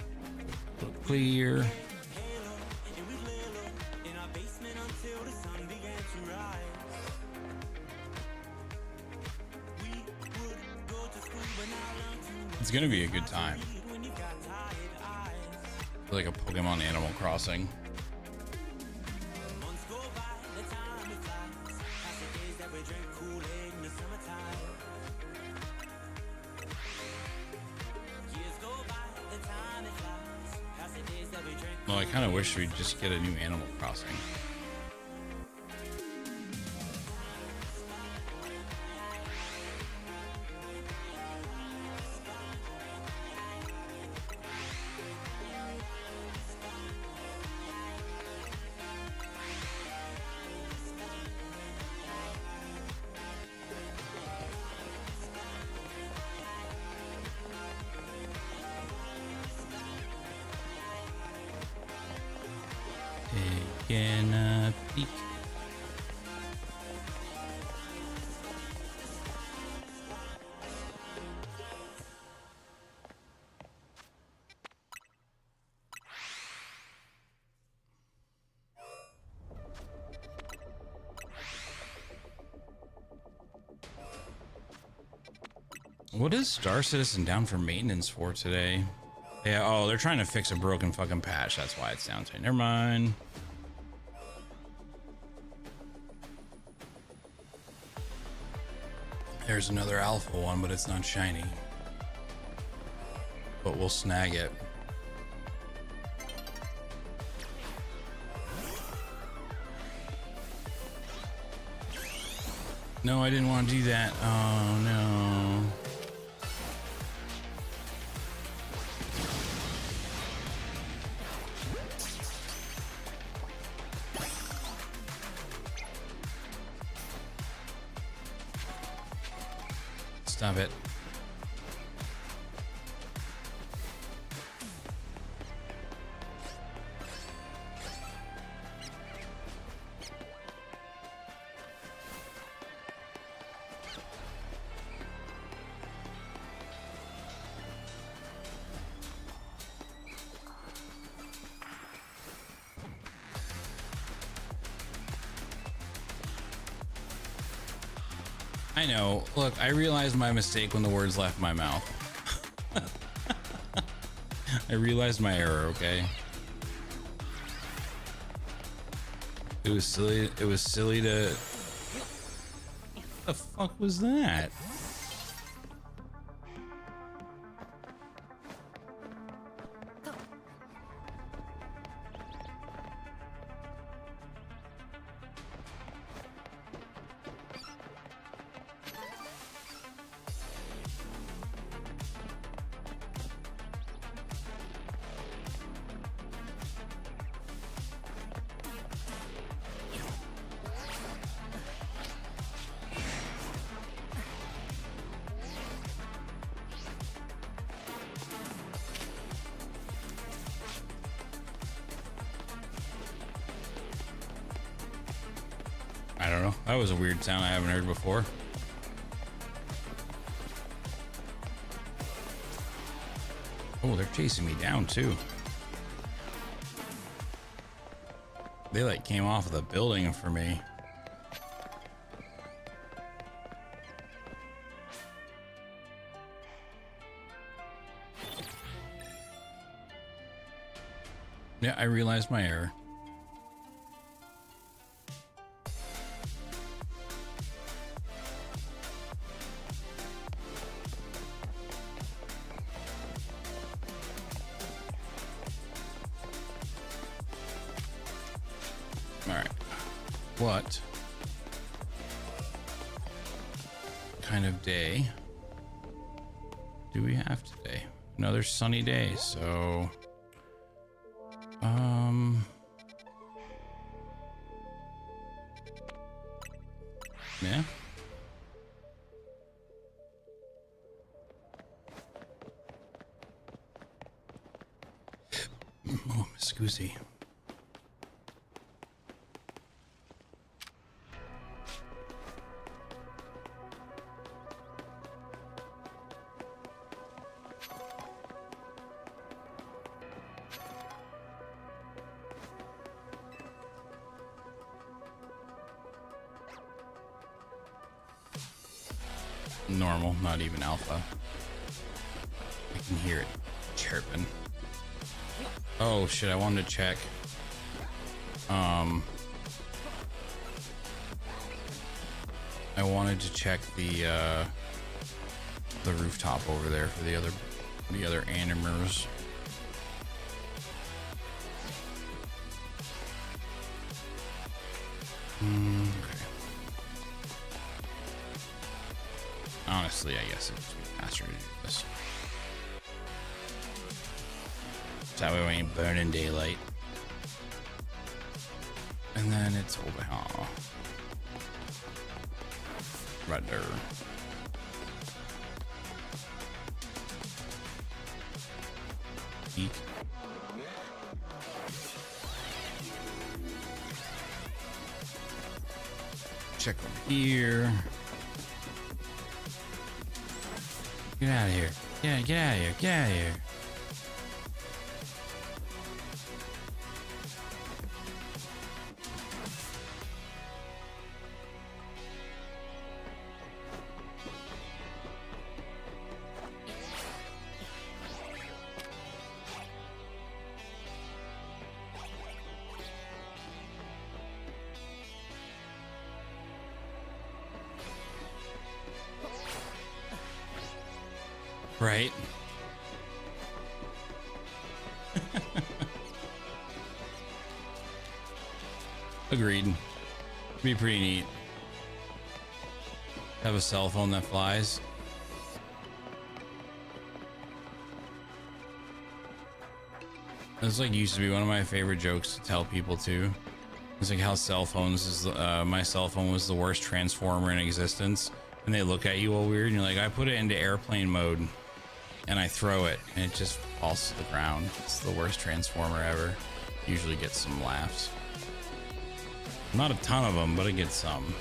look clear. It's gonna be a good time. Like a Pokemon Animal Crossing. Well, I kind of wish we'd just get a new Animal Crossing. Taking a peek. What is Star Citizen down for maintenance for today? Yeah, oh, they're trying to fix a broken fucking patch. That's why it's down today. Never mind. There's another alpha one, but it's not shiny. But we'll snag it. No, I didn't want to do that. Oh, no. Stop it. I know. Look, I realized my mistake when the words left my mouth. I realized my error, okay? It was silly. It was silly to... What the fuck was that? don't know. That was a weird sound I haven't heard before. Oh, they're chasing me down too. They like came off of the building for me. Yeah, I realized my error. What kind of day do we have today? Another sunny day, so yeah. Oh, Miss Goosey. Normal, not even alpha. I can hear it chirping. Oh shit, I wanted to check. I wanted to check the rooftop over there for the other animers. Okay. Honestly, I guess it would be faster to do this. That way we ain't burning daylight. And then it's over here. Right there. Eek. Check over here. Get out of here. Yeah, get out of here. Get out of here. Right. Agreed. Be pretty neat. Have a cell phone that flies. This like used to be one of my favorite jokes to tell people too. It's like how cell phones is my cell phone was the worst transformer in existence, and they look at you all weird, and you're like, I put it into airplane mode. And I throw it, and it just falls to the ground. It's the worst transformer ever. Usually gets some laughs. Not a ton of them, but it gets some.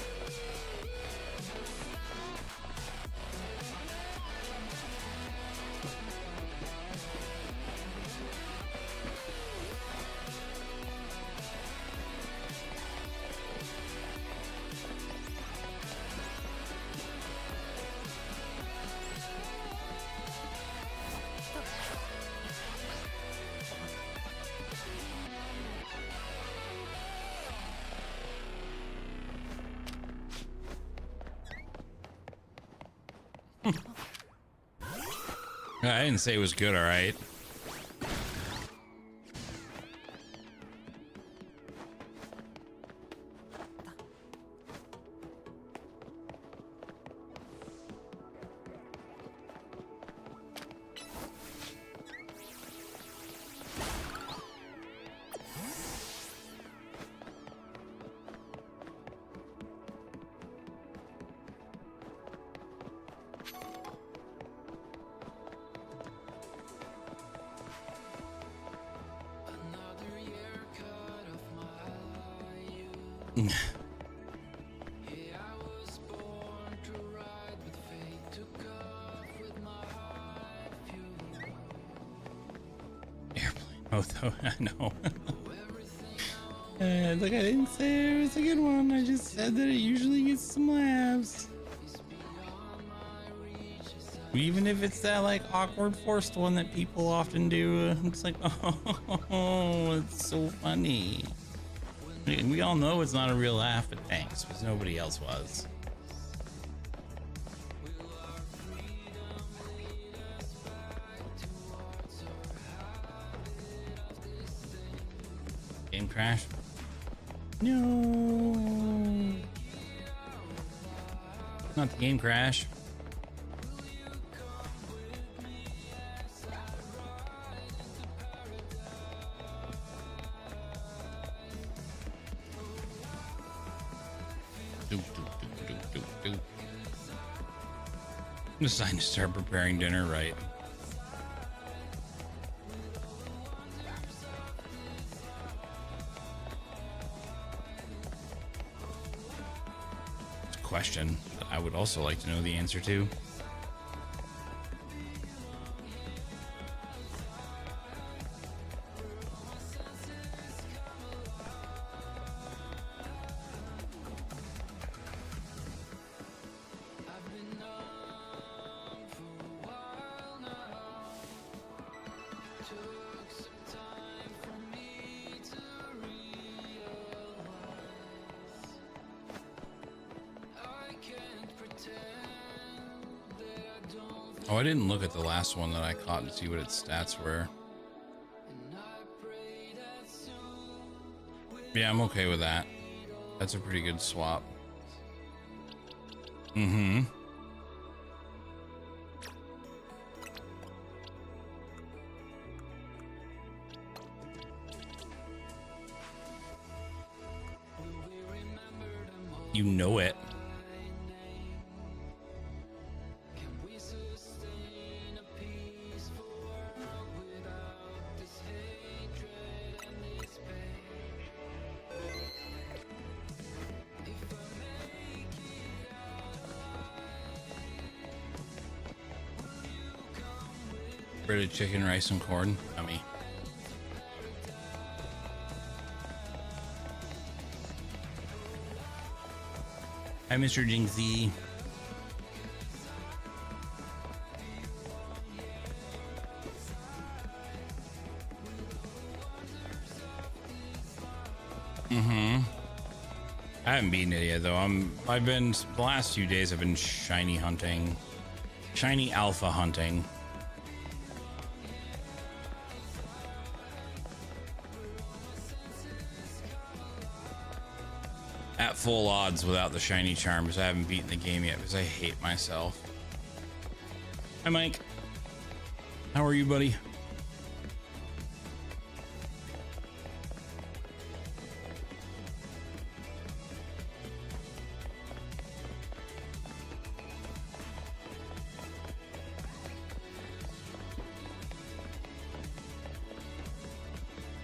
I didn't say it was good, all right. Oh, I know. Look, I didn't say it was a good one. I just said that it usually gets some laughs. Even if it's that like awkward forced one that people often do. It's like, oh, it's so funny. We all know it's not a real laugh, but thanks, because nobody else was. Game crash? No. Not the game crash. I'm deciding to start preparing dinner right. It's a question that I would also like to know the answer to. Oh, I didn't look at the last one that I caught and see what its stats were. Yeah, I'm okay with that. That's a pretty good swap. Mm-hmm. You know it. Breaded chicken, rice, and corn. Yummy. Hi, Mr. Jinxie. I haven't beaten it yet though. I've been the last few days I've been shiny hunting. Shiny alpha hunting. At full odds without the shiny charm, because I haven't beaten the game yet because I hate myself. Hi Mike. How are you, buddy?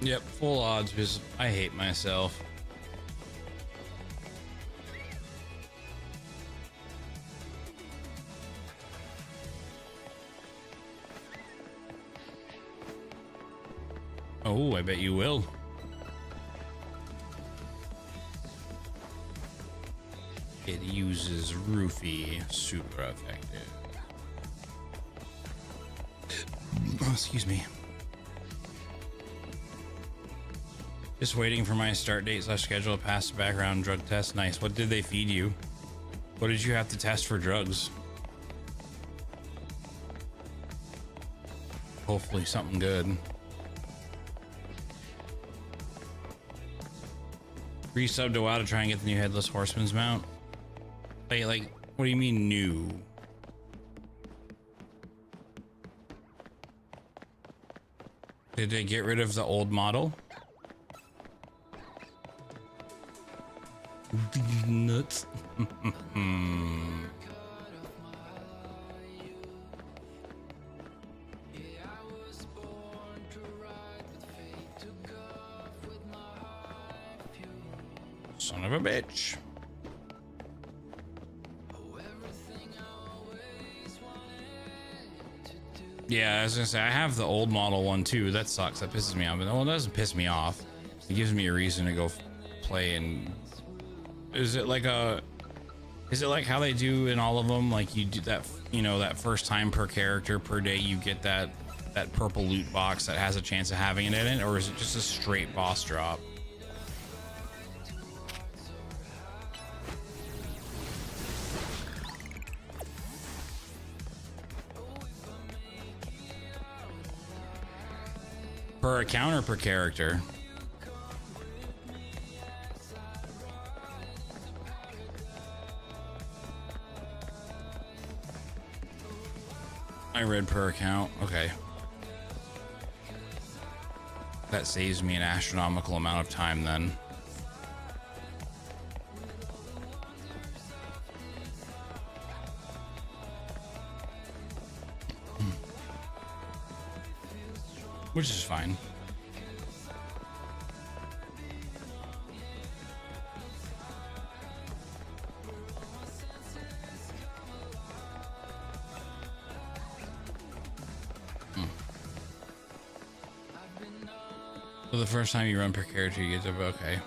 Yep, full odds because I hate myself. Oh, I bet you will. It uses roofie, super effective. Oh, excuse me. Just waiting for my start date / schedule to pass the background drug test. Nice. What did they feed you? What did you have to test for drugs? Hopefully something good. Resub to WoW to try and get the new Headless Horseman's mount. Like, what do you mean new? Did they get rid of the old model? Nuts. Son of a bitch. Yeah, I was gonna say I have the old model one too. That sucks. That pisses me off. But well, it doesn't piss me off. It gives me a reason to go play. And is it like how they do in all of them? Like you do that, you know, that first time per character per day, you get that purple loot box that has a chance of having it in it, or is it just a straight boss drop? Per account or per character? I read per account. Okay. That saves me an astronomical amount of time then. Which is fine. So the first time you run per character, you get to, okay.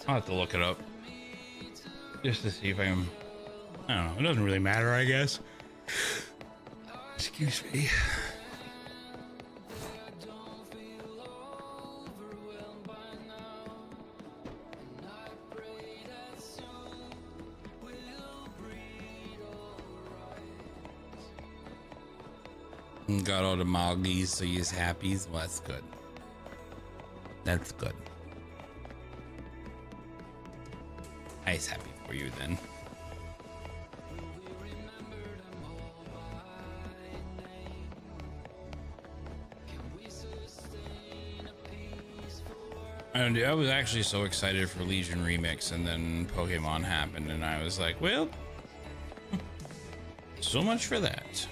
I'll have to look it up. Just to see if I don't know, it doesn't really matter, I guess. Excuse me. Got all the moggies, so he's happy. Well, that's good. That's good. I's happy for you then. I was actually so excited for Legion Remix, and then Pokemon happened, and I was like, well, so much for that.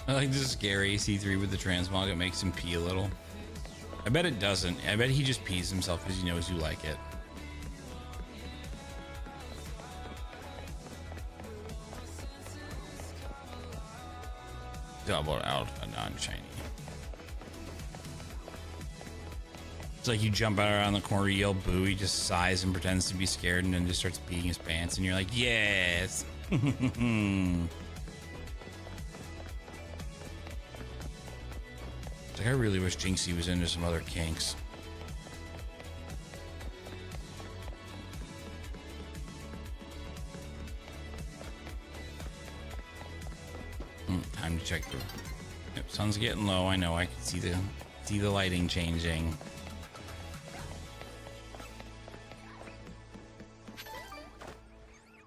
I like to scare AC3 with the transmog. It makes him pee a little. I bet it doesn't. I bet he just pees himself because he knows you like it. Double alpha non-shiny. It's like you jump out around the corner, you yell boo, he just sighs and pretends to be scared and then just starts peeing his pants and you're like, yes. I really wish Jinxie was into some other kinks. Time to check the. Yep, sun's getting low. I know. I can see the lighting changing.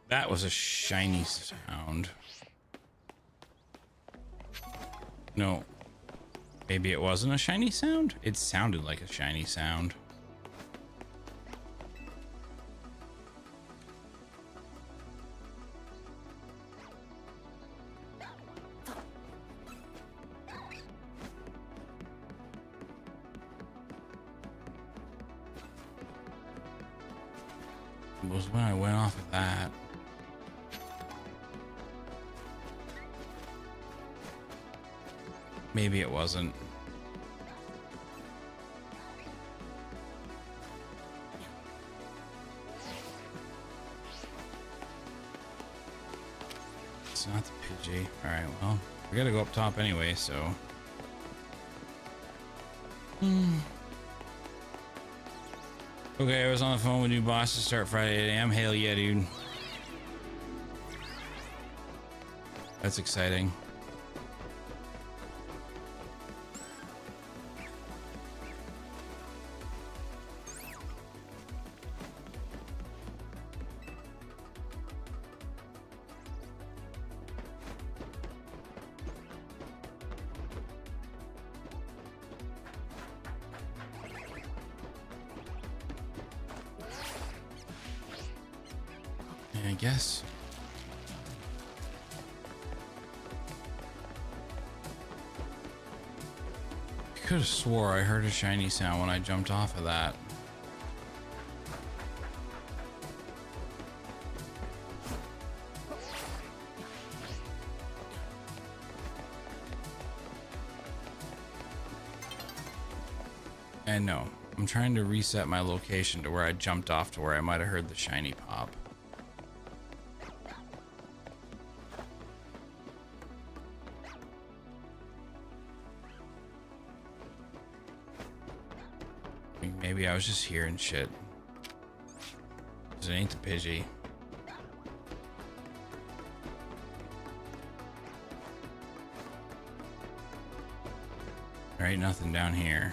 That was a shiny sound. No. Maybe it wasn't a shiny sound? It sounded like a shiny sound. It was when I went off of that. Maybe it wasn't. It's not the Pidgey. Alright, well, we gotta go up top anyway, so. Okay, I was on the phone with new bosses start Friday at 8 a.m. Hell yeah, dude. That's exciting. I guess. I could have swore I heard a shiny sound when I jumped off of that. And no, I'm trying to reset my location to where I jumped off to where I might have heard the shiny pop. Maybe I was just hearing shit. 'Cause it ain't the Pidgey. There ain't nothing down here.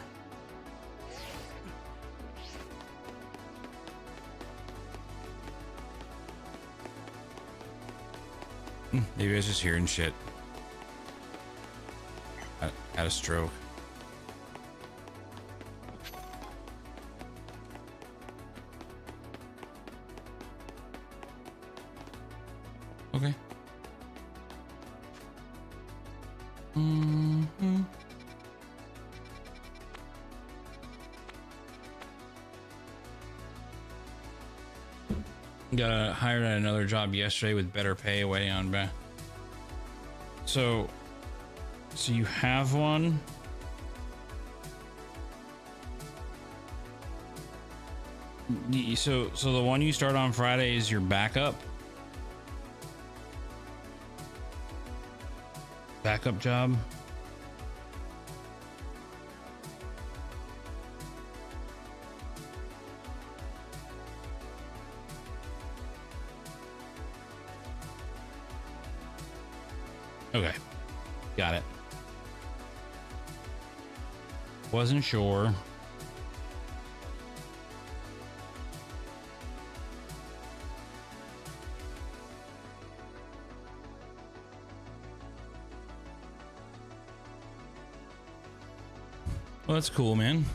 Maybe I was just hearing shit. I had a stroke. Okay. Got hired at another job yesterday with better pay, waiting on back. So you have one. So the one you start on Friday is your backup. Backup job. Okay, got it. Wasn't sure. Well, that's cool, man.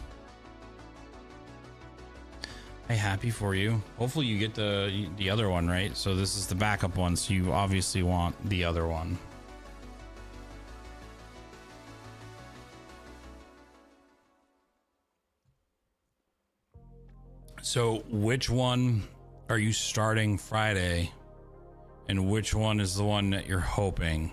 Hey, happy for you. Hopefully you get the other one, right? So this is the backup one, so you obviously want the other one. So which one are you starting Friday, and which one is the one that you're hoping?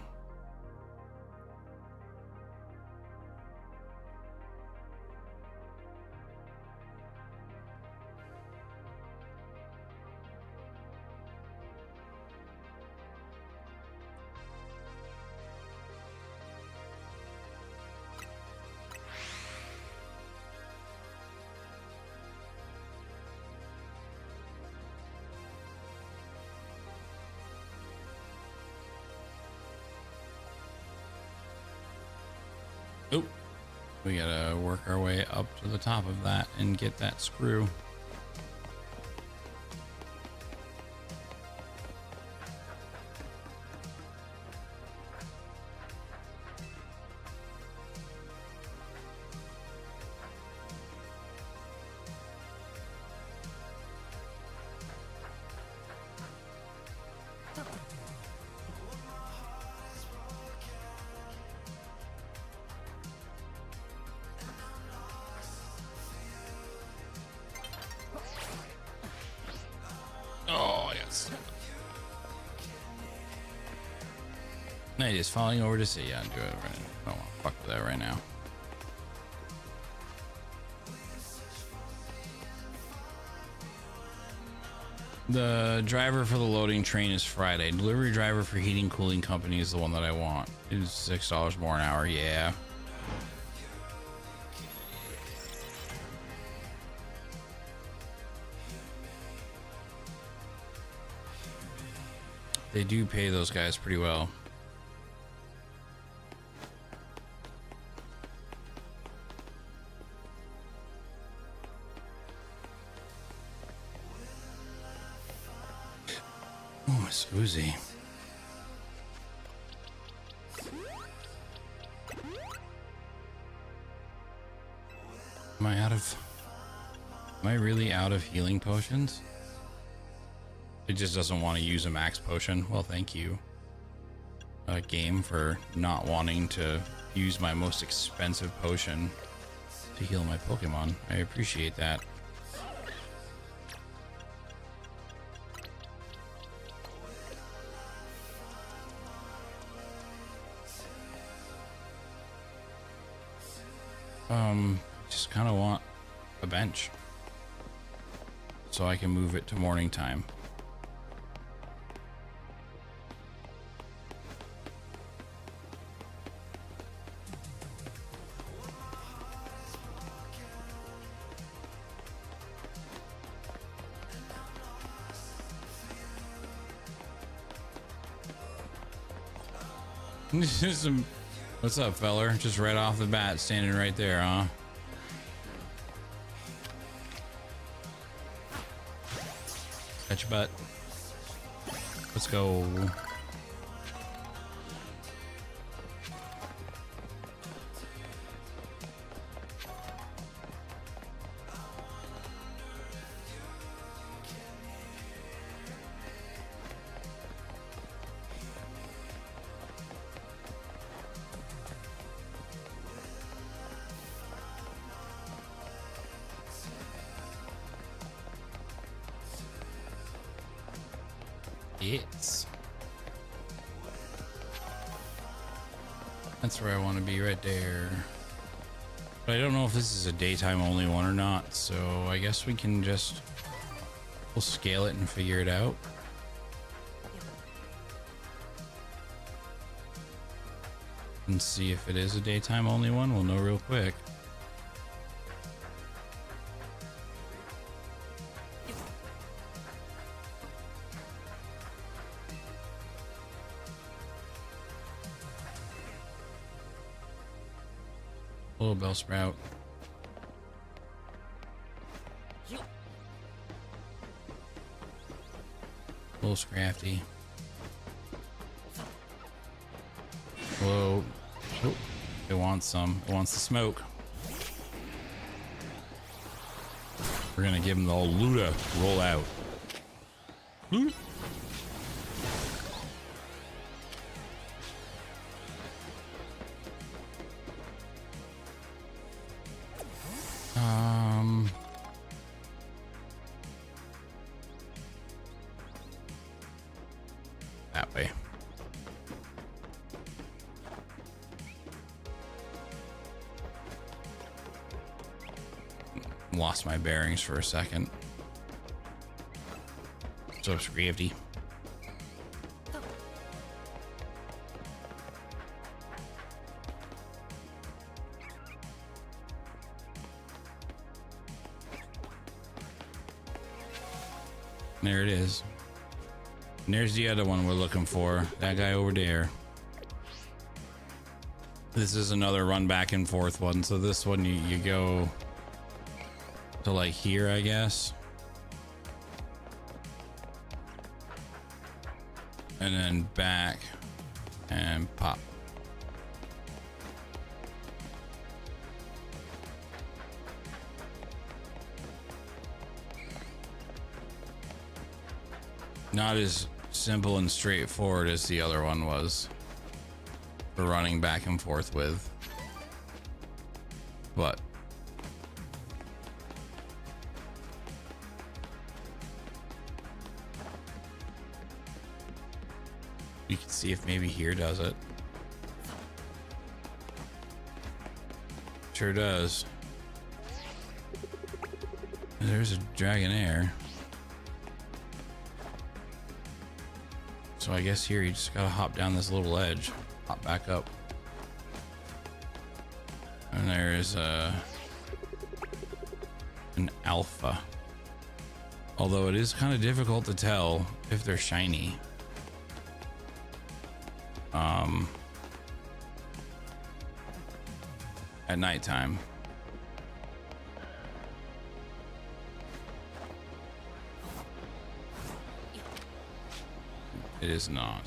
Oh, we gotta work our way up to the top of that and get that screw. Night is falling over to sea. Yeah, do it right now. I don't want to fuck with that right now. The driver for the loading train is Friday. Delivery driver for heating cooling company is the one that I want. It is $6 more an hour. Yeah. They do pay those guys pretty well. Oh, my Scoozy. Am I really out of healing potions? It just doesn't want to use a max potion. Well, thank you, game, for not wanting to use my most expensive potion to heal my Pokemon. I appreciate that. Just kind of want a bench so I can move it to morning time. What's up, feller? Just right off the bat, standing right there, huh? Catch your butt. Let's go. Yes. That's where I want to be, right there. But I don't know if this is a daytime only one or not, so I guess we can just, we'll scale it and figure it out. And see if it is a daytime only one. We'll know real quick. Hello, Bellsprout. Little Scrafty. Whoa. Oh, it wants some. It wants the smoke. We're gonna give him the old Luda roll out. Luda. That way. Lost my bearings for a second. So Scrafty. There it is. And there's the other one we're looking for. That guy over there. This is another run back and forth one. So this one you go to like here, I guess. And then back and pop. Not as simple and straightforward as the other one was for running back and forth with, but you can see if maybe here does it. Sure does. There's a Dragonair. So I guess here you just gotta hop down this little ledge, hop back up. And there's an alpha. Although it is kind of difficult to tell if they're shiny. At nighttime. It is not.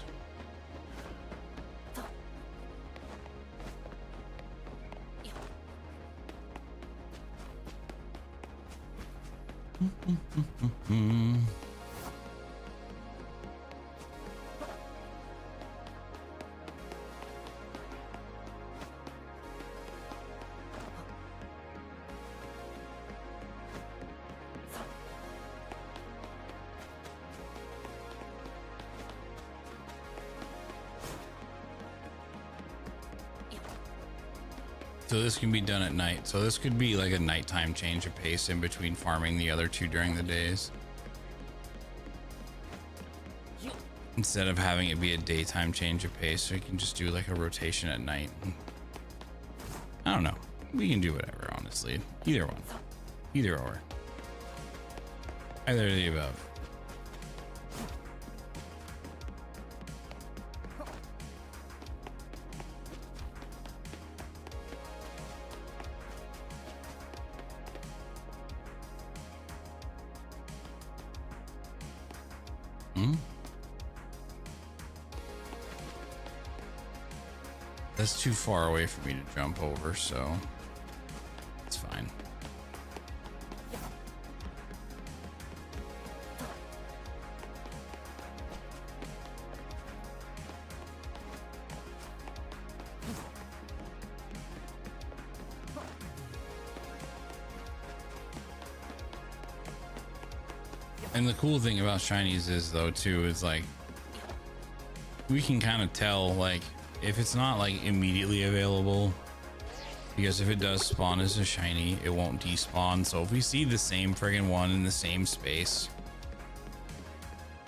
So this can be done at night. So this could be like a nighttime change of pace in between farming the other two during the days. Instead of having it be a daytime change of pace, so you can just do like a rotation at night. I don't know. We can do whatever, honestly. Either one. Either or. Either of the above. That's too far away for me to jump over, so it's fine. And the cool thing about shinies is, though, too, is like we can kind of tell, like, if it's not like immediately available, because if it does spawn as a shiny, it won't despawn. So if we see the same friggin' one in the same space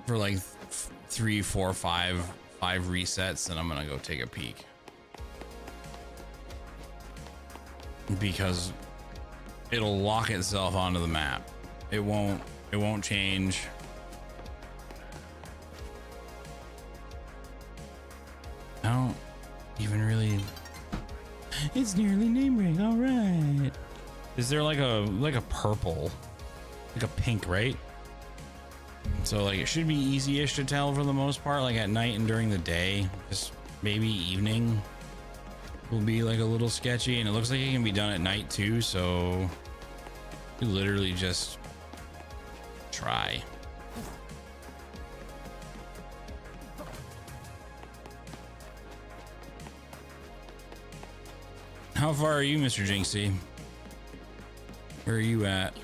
for like 3, 4, 5 resets, then I'm gonna go take a peek, because it'll lock itself onto the map. It won't change. I don't even really. It's nearly name ring. All right. Is there like a purple, like a pink, right? So like it should be easy-ish to tell for the most part. Like at night and during the day, just maybe evening will be like a little sketchy. And it looks like it can be done at night too. So you literally just try. How far are you, Mr. Jinxie? Where are you at?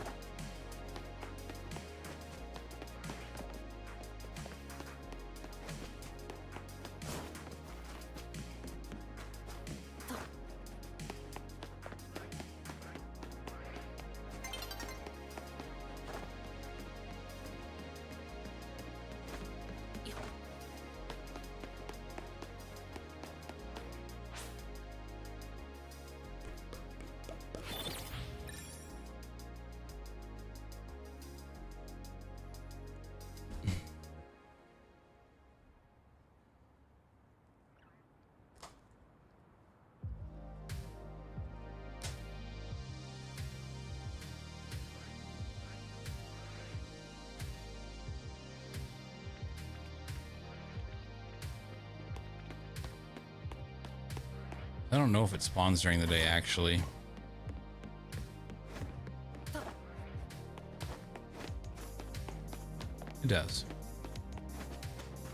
I don't know if it spawns during the day, actually. It does.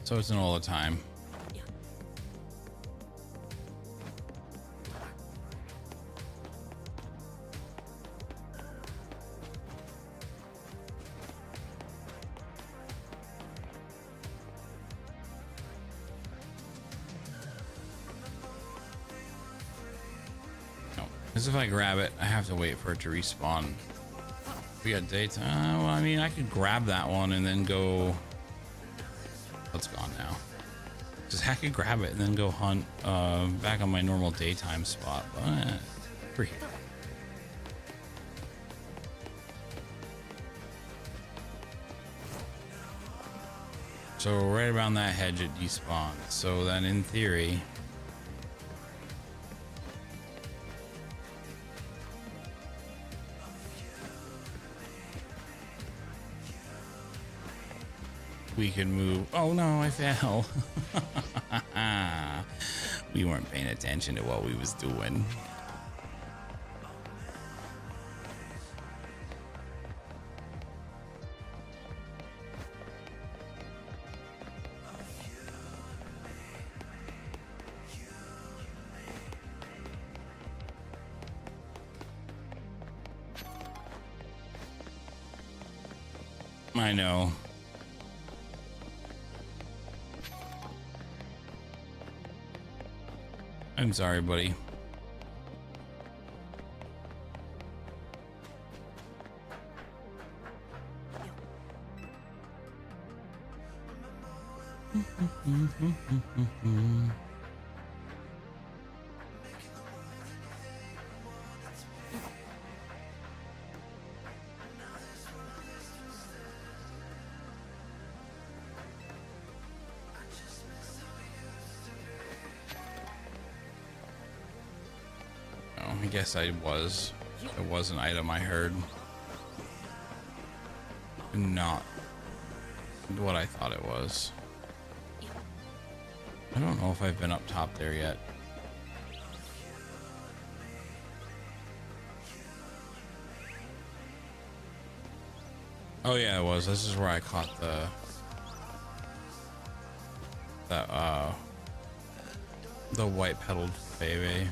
So it's an all the time. Because if I grab it, I have to wait for it to respawn. We got daytime. Well, I mean, I could grab that one and then go. It's gone now. Just I could grab it and then go hunt back on my normal daytime spot. But we're here. So right around that hedge it despawns. So then in theory, we can move. Oh no, I fell. We weren't paying attention to what we was doing. I know. I'm sorry, buddy. I guess it was an item I heard. Not what I thought it was. I don't know if I've been up top there yet. Oh yeah, it was. This is where I caught the white petaled baby,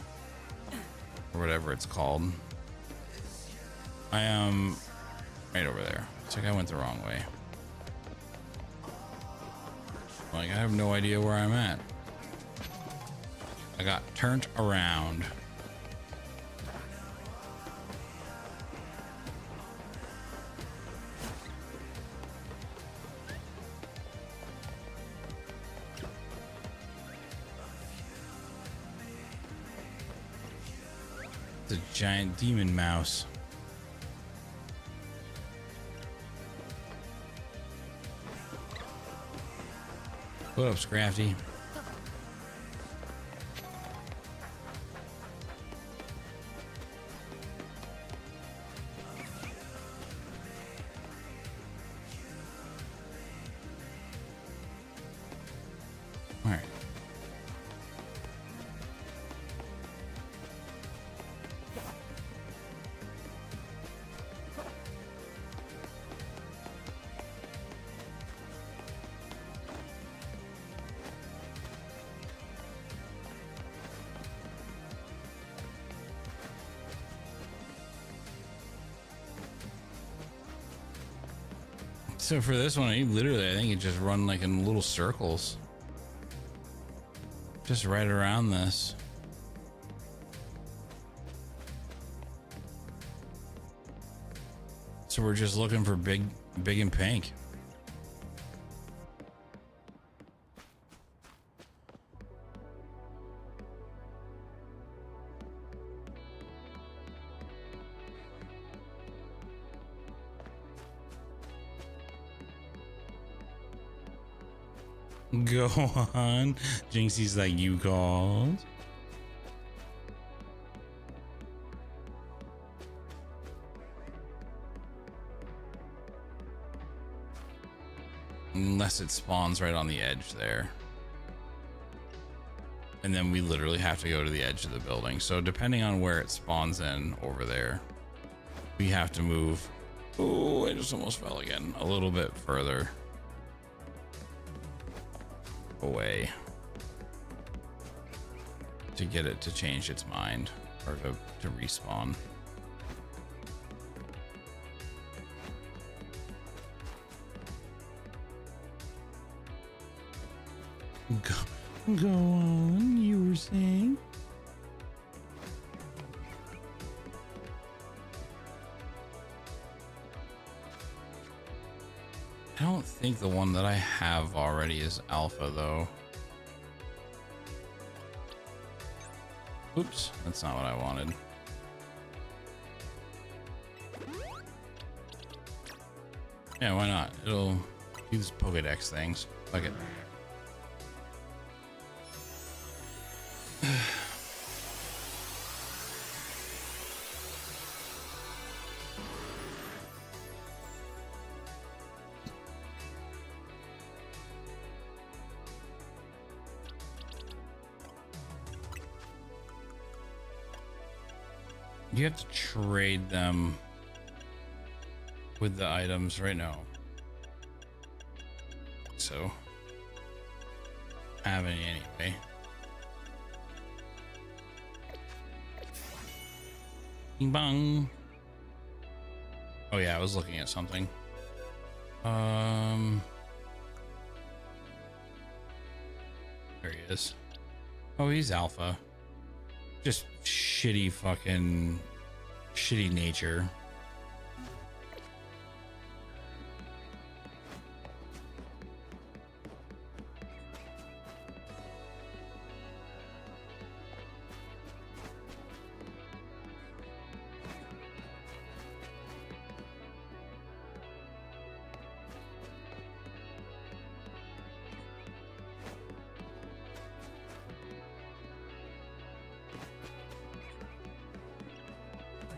or whatever it's called. I am right over there. It's like I went the wrong way. Like I have no idea where I'm at. I got turned around. The giant demon mouse. What up, Scrafty? All right. So for this one, I think it just run like in little circles. Just right around this. So we're just looking for big and pink. Go on. Jinxie's like, you called. Unless it spawns right on the edge there. And then we literally have to go to the edge of the building. So depending on where it spawns in over there, we have to move. Oh, I just almost fell again. A little bit further away to get it to change its mind or to respawn. Go on, you were saying? I don't think the one that I have already is alpha though. Oops, that's not what I wanted. Yeah, why not? It'll do these Pokedex things. Fuck it. You have to trade them with the items right now. So, I have any anyway. Bing bong. Oh yeah, I was looking at something. There he is. Oh, he's alpha. Just shitty nature.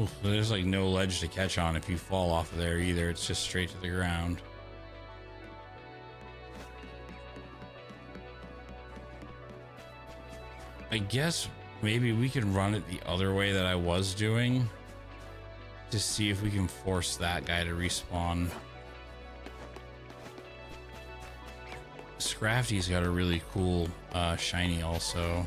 Oof, there's like no ledge to catch on if you fall off of there either. It's just straight to the ground. I guess maybe we can run it the other way that I was doing to see if we can force that guy to respawn. Scrafty's got a really cool shiny also.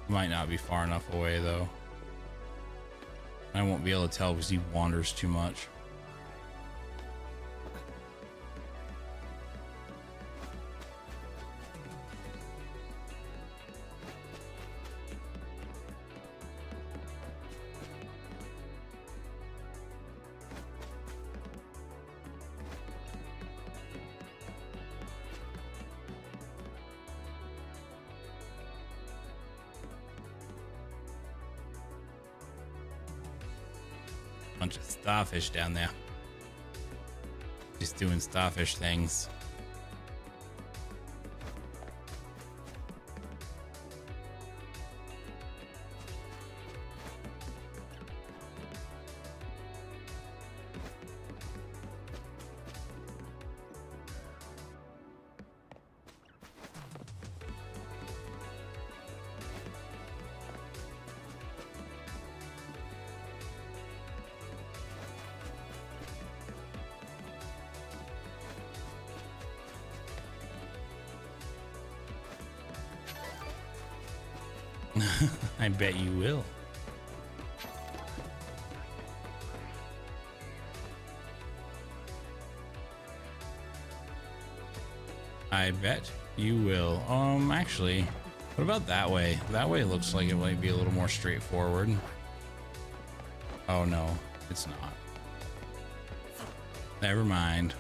Might not be far enough away though. I won't be able to tell because he wanders too much. Bunch of starfish down there. Just doing starfish things. I bet you will. I bet you will. Actually, what about that way? That way looks like it might be a little more straightforward. Oh no, it's not. Never mind.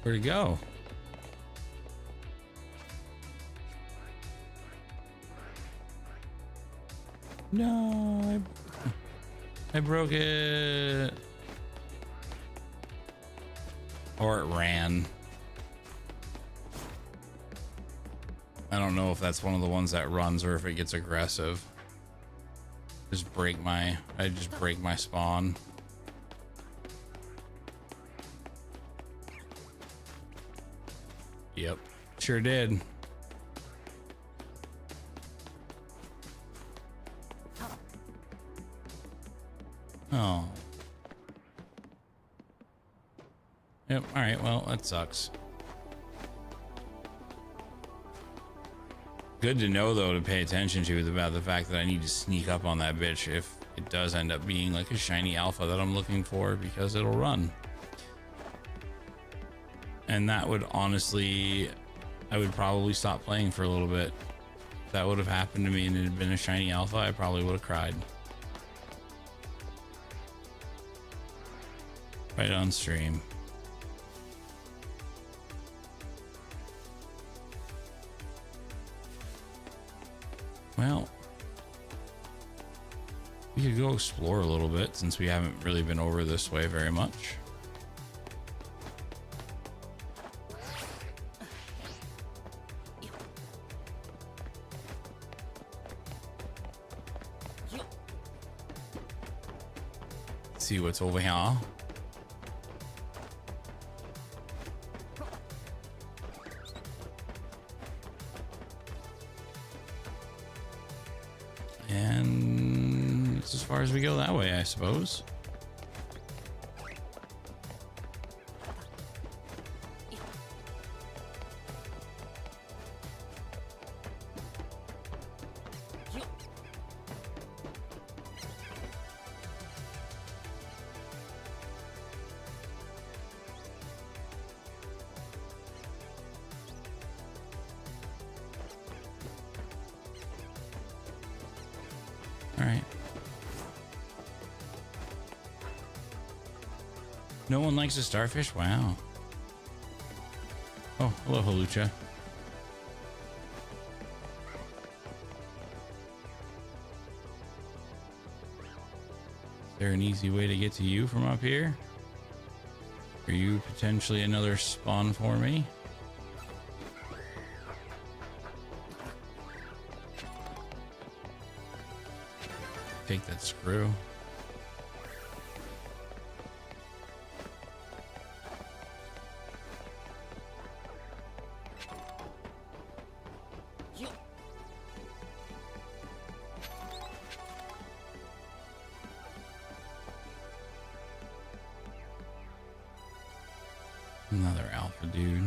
Where'd it go? No, I broke it. Or it ran. I don't know if that's one of the ones that runs or if it gets aggressive. I just break my spawn. Yep, sure did. Oh. Yep, alright, well, that sucks. Good to know, though, to pay attention to is about the fact that I need to sneak up on that bitch if it does end up being like a shiny alpha that I'm looking for, because it'll run. And that would honestly, I would probably stop playing for a little bit. If that would have happened to me and it had been a shiny alpha, I probably would have cried. Right on stream. Well, we could go explore a little bit since we haven't really been over this way very much. See what's over here. And it's as far as we go that way, I suppose. No one likes a starfish? Wow. Oh, hello, Hawlucha. Is there an easy way to get to you from up here? Are you potentially another spawn for me? Take that screw. Another alpha dude.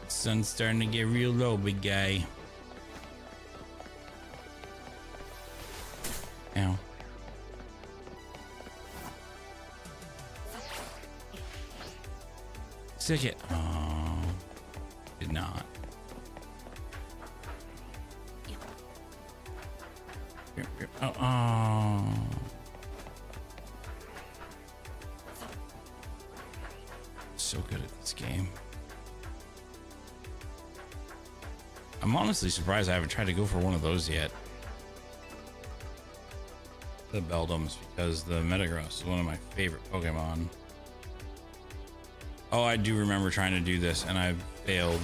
Sun's starting to get real low, big guy. Ow. Sick it. Oh, did not. Oh. So good at this game. I'm honestly surprised I haven't tried to go for one of those yet. The Beldums, because the Metagross is one of my favorite Pokemon. Oh, I do remember trying to do this and I failed.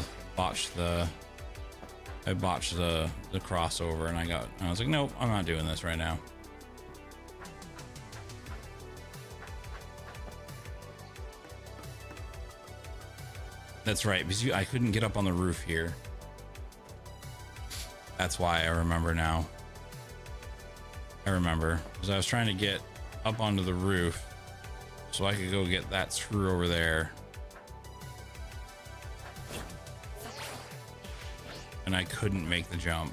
I botched the crossover and I was like, nope, I'm not doing this right now. That's right, because I couldn't get up on the roof here. That's why I remember now. I remember because I was trying to get up onto the roof so I could go get that screw over there. And I couldn't make the jump.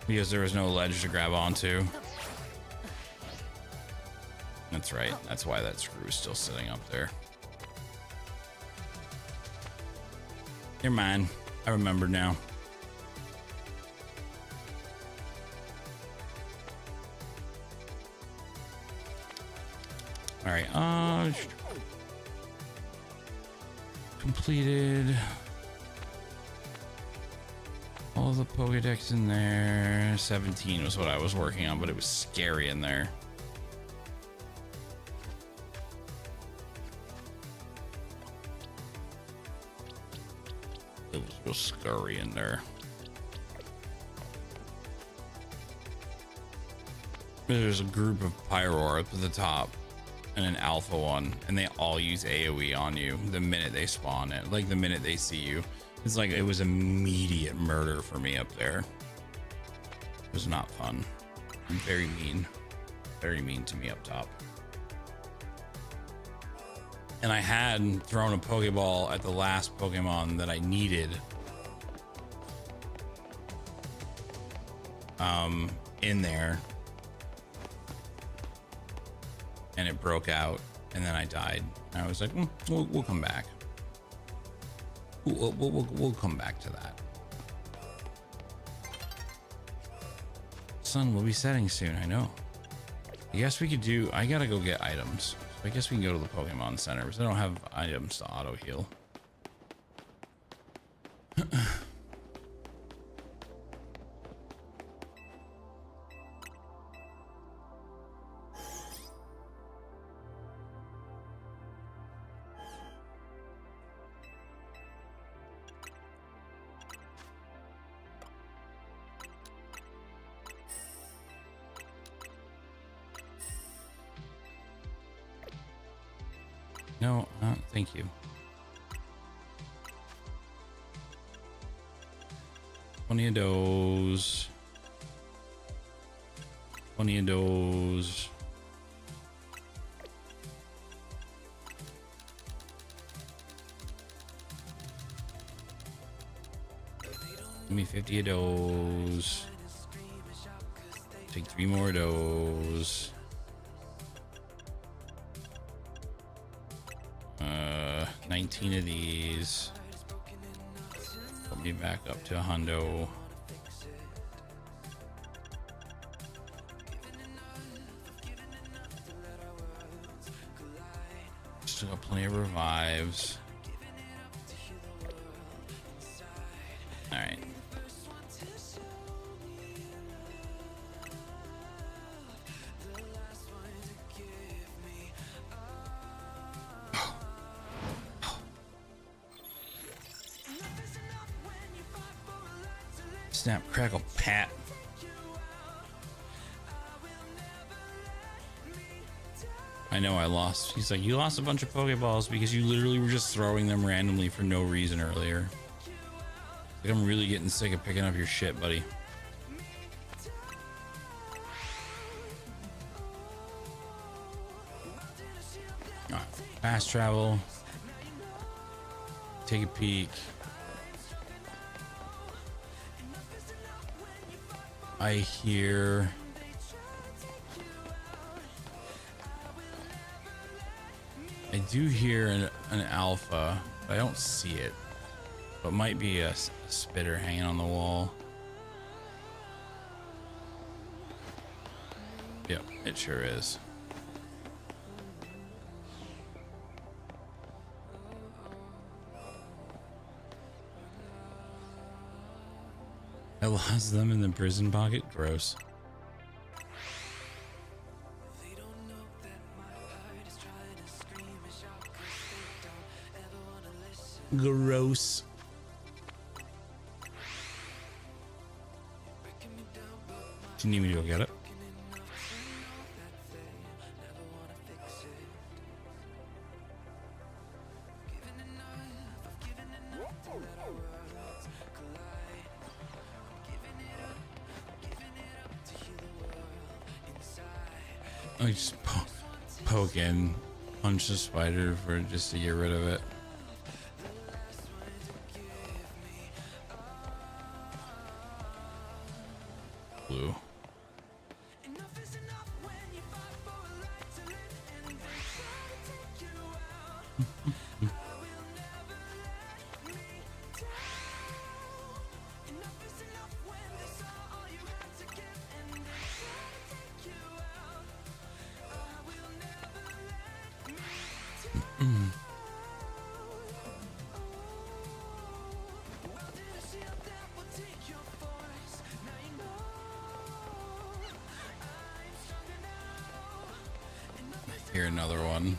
Because there was no ledge to grab onto. That's right. That's why that screw is still sitting up there. You're mine. I remember now. All right. Completed all the Pokedex in there. 17 was what I was working on, but it was scary in there. It was real scurry in there. There's a group of Pyroar up at the top and an alpha one, and they all use AoE on you the minute they spawn it, like the minute they see you. It's like it was immediate murder for me up there. It was not fun. Very mean to me up top. And I had thrown a Pokeball at the last Pokemon that I needed. In there. And it broke out, and then I died. And I was like, we'll come back. We'll come back to that. Sun will be setting soon, I know. I guess we could do, I gotta go get items. I guess we can go to the Pokemon Center because I don't have items to auto heal. No, thank you. 20 of those. 20 of those. Give me 50 of those. Take 3 more of those. 19 of these. Put me back up to a hundo. Still got plenty of revives. All right. Snap, crackle, pat. I know I lost. He's like, you lost a bunch of Pokeballs because you literally were just throwing them randomly for no reason earlier. Like, I'm really getting sick of picking up your shit, buddy. Alright, fast travel. Take a peek. I hear... I do hear an alpha, but I don't see it. But it might be a spitter hanging on the wall. Yep, it sure is. I lost them in the prison pocket. Gross. Gross. Do you need me to go get it? I just poke in, punch the spider for just to get rid of it. Blue. Here, another one.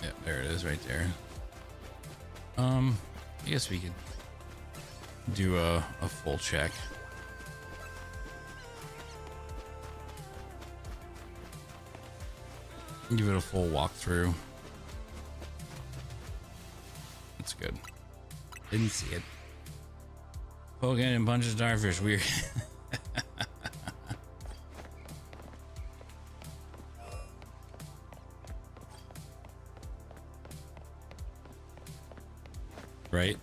Yep, there it is right there. I guess we could do a full check. Give it a full walkthrough. That's good. Didn't see it. Poke in and punch the starfish. Weird. Right?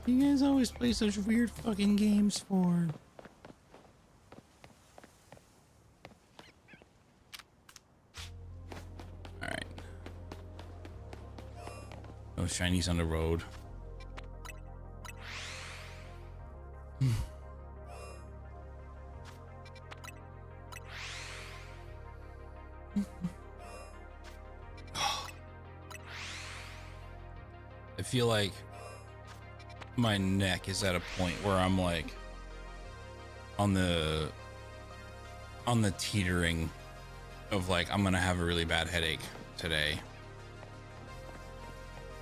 You guys always play such weird fucking games for. No shinies on the road. I feel like my neck is at a point where I'm like on the teetering of like I'm gonna have a really bad headache today.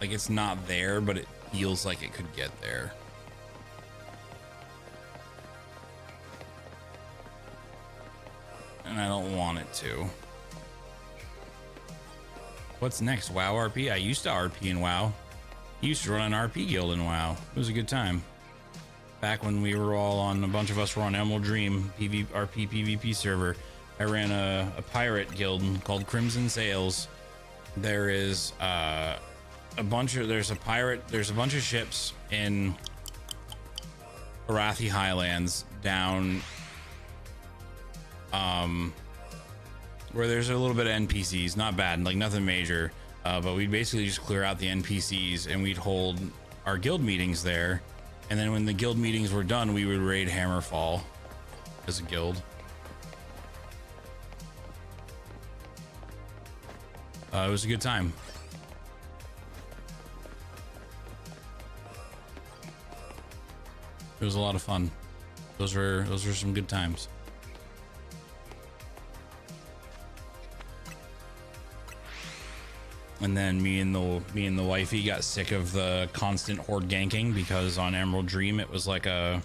Like it's not there, but it feels like it could get there. And I don't want it to. What's next? WoW RP? I used to RP in WoW. I used to run an RP guild in WoW. It was a good time. Back when we were all on, a bunch of us were on Emerald Dream RP PvP server. I ran a pirate guild called Crimson Sails. There is there's a bunch of ships in Arathi Highlands down where there's a little bit of NPCs, not bad, like nothing major, but we'd basically just clear out the NPCs and we'd hold our guild meetings there, and then when the guild meetings were done we would raid Hammerfall as a guild. It was a good time. It was a lot of fun. Those were some good times. And then me and the wifey got sick of the constant horde ganking, because on Emerald Dream it was like a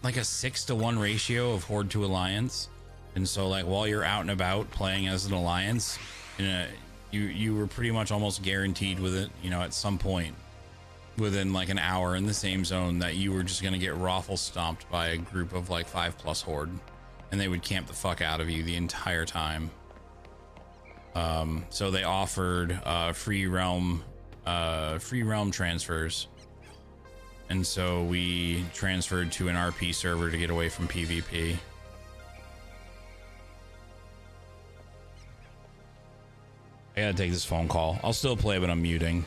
6-to-1 ratio of horde to alliance. And so like while you're out and about playing as an alliance, you were pretty much almost guaranteed with it, you know, at some point within like an hour in the same zone, that you were just going to get raffle stomped by a group of like 5+ horde, and they would camp the fuck out of you the entire time. So they offered free realm transfers, and so we transferred to an RP server to get away from PvP. I gotta take this phone call. I'll still play, but I'm muting.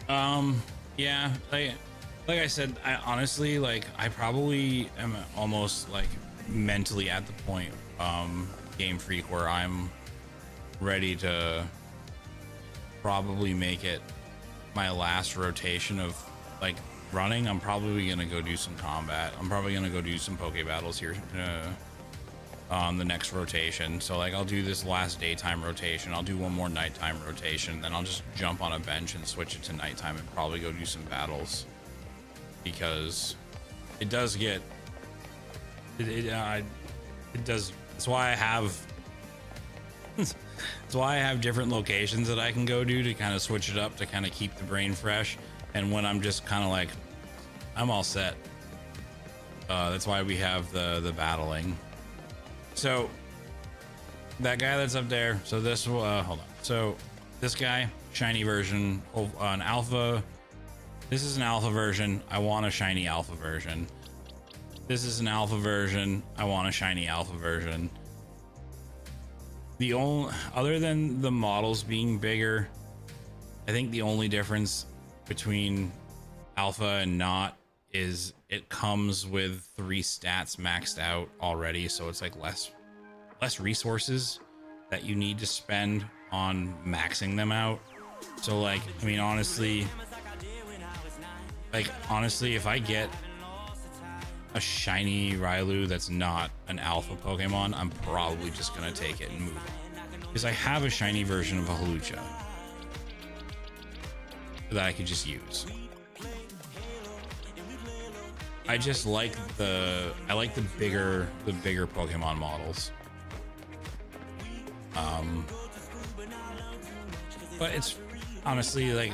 Yeah, like I said, I honestly, like, I probably am almost like mentally at the point, Game Freak, where I'm ready to probably make it my last rotation of like running. I'm probably gonna go do some combat. I'm probably gonna go do some poke battles here on the next rotation. So like I'll do this last daytime rotation, I'll do one more nighttime rotation, then I'll just jump on a bench and switch it to nighttime and probably go do some battles, because it does get it does. That's why I have that's why I have different locations that I can go to kind of switch it up, to kind of keep the brain fresh. And when I'm just kind of like, I'm all set, that's why we have the battling. So that guy that's up there, so this hold on, so this guy, shiny version, an alpha, this is an alpha version, I want a shiny alpha version. This is an alpha version, I want a shiny alpha version. The only, other than the models being bigger, I think the only difference between alpha and not is it comes with 3 stats maxed out already, so it's like less resources that you need to spend on maxing them out. So like, I mean, honestly, if I get a shiny Riolu that's not an alpha Pokemon, I'm probably just gonna take it and move on, because I have a shiny version of a Hawlucha that I could just use. I just like the bigger Pokemon models. But it's honestly like,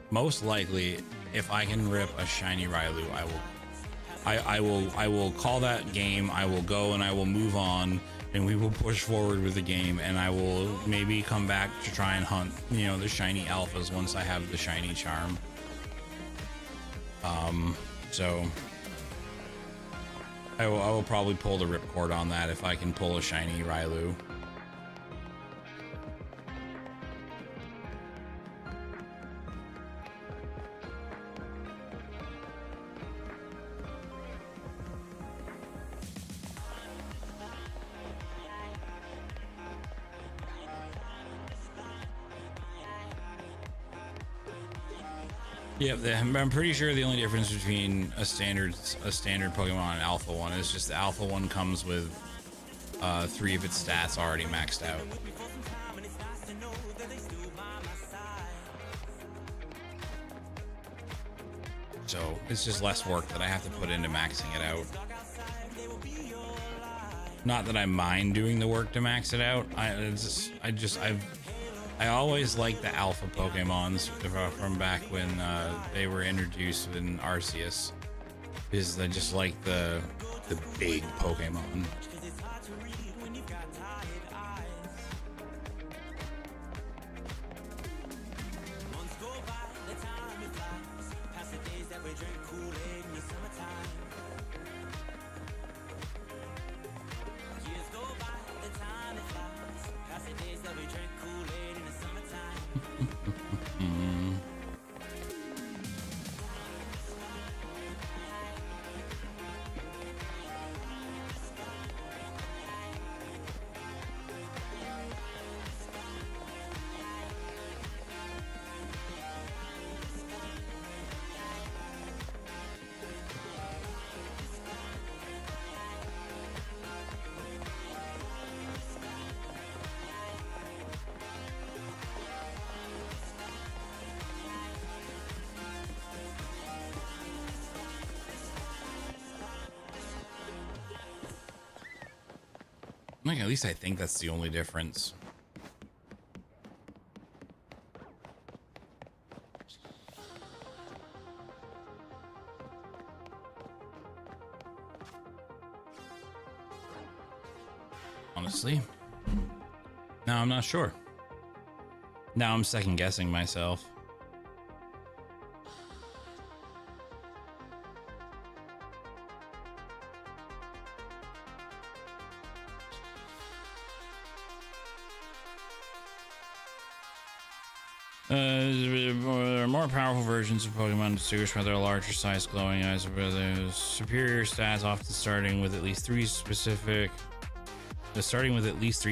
most likely if I can rip a shiny Riolu, I will call that game. I will go and I will move on, and we will push forward with the game, and I will maybe come back to try and hunt, you know, the shiny alphas once I have the shiny charm. So I will probably pull the ripcord on that if I can pull a shiny Riolu. Yeah, I'm pretty sure the only difference between a standard Pokemon and Alpha one is just the Alpha one comes with 3 of its stats already maxed out. So it's just less work that I have to put into maxing it out. Not that I mind doing the work to max it out. I always liked the alpha Pokemons from back when they were introduced in Arceus, because I just like the big Pokemon. Like, at least I think that's the only difference. Honestly, now I'm not sure. Now I'm second guessing myself. There are more powerful versions of Pokemon distinguished by their larger size, glowing eyes, with superior stats, often starting with at least three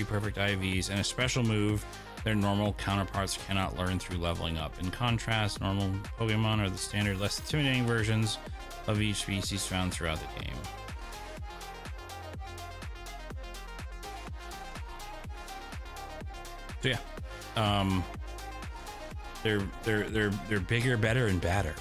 perfect IVs, and a special move their normal counterparts cannot learn through leveling up. In contrast, normal Pokemon are the standard, less intimidating versions of each species found throughout the game. So yeah, they're bigger, better, and badder.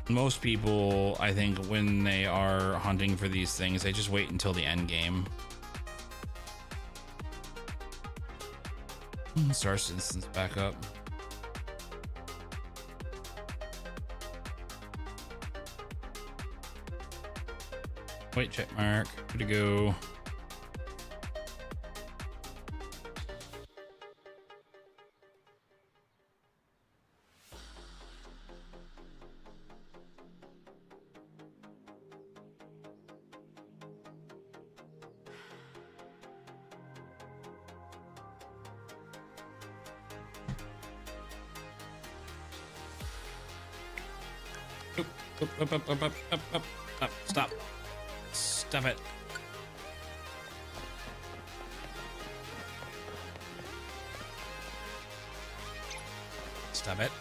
Most people, I think, when they are hunting for these things, they just wait until the end game. Star Citizen's back up. Wait, check mark. Good to go. Up. Stop. Stop it. Stop it.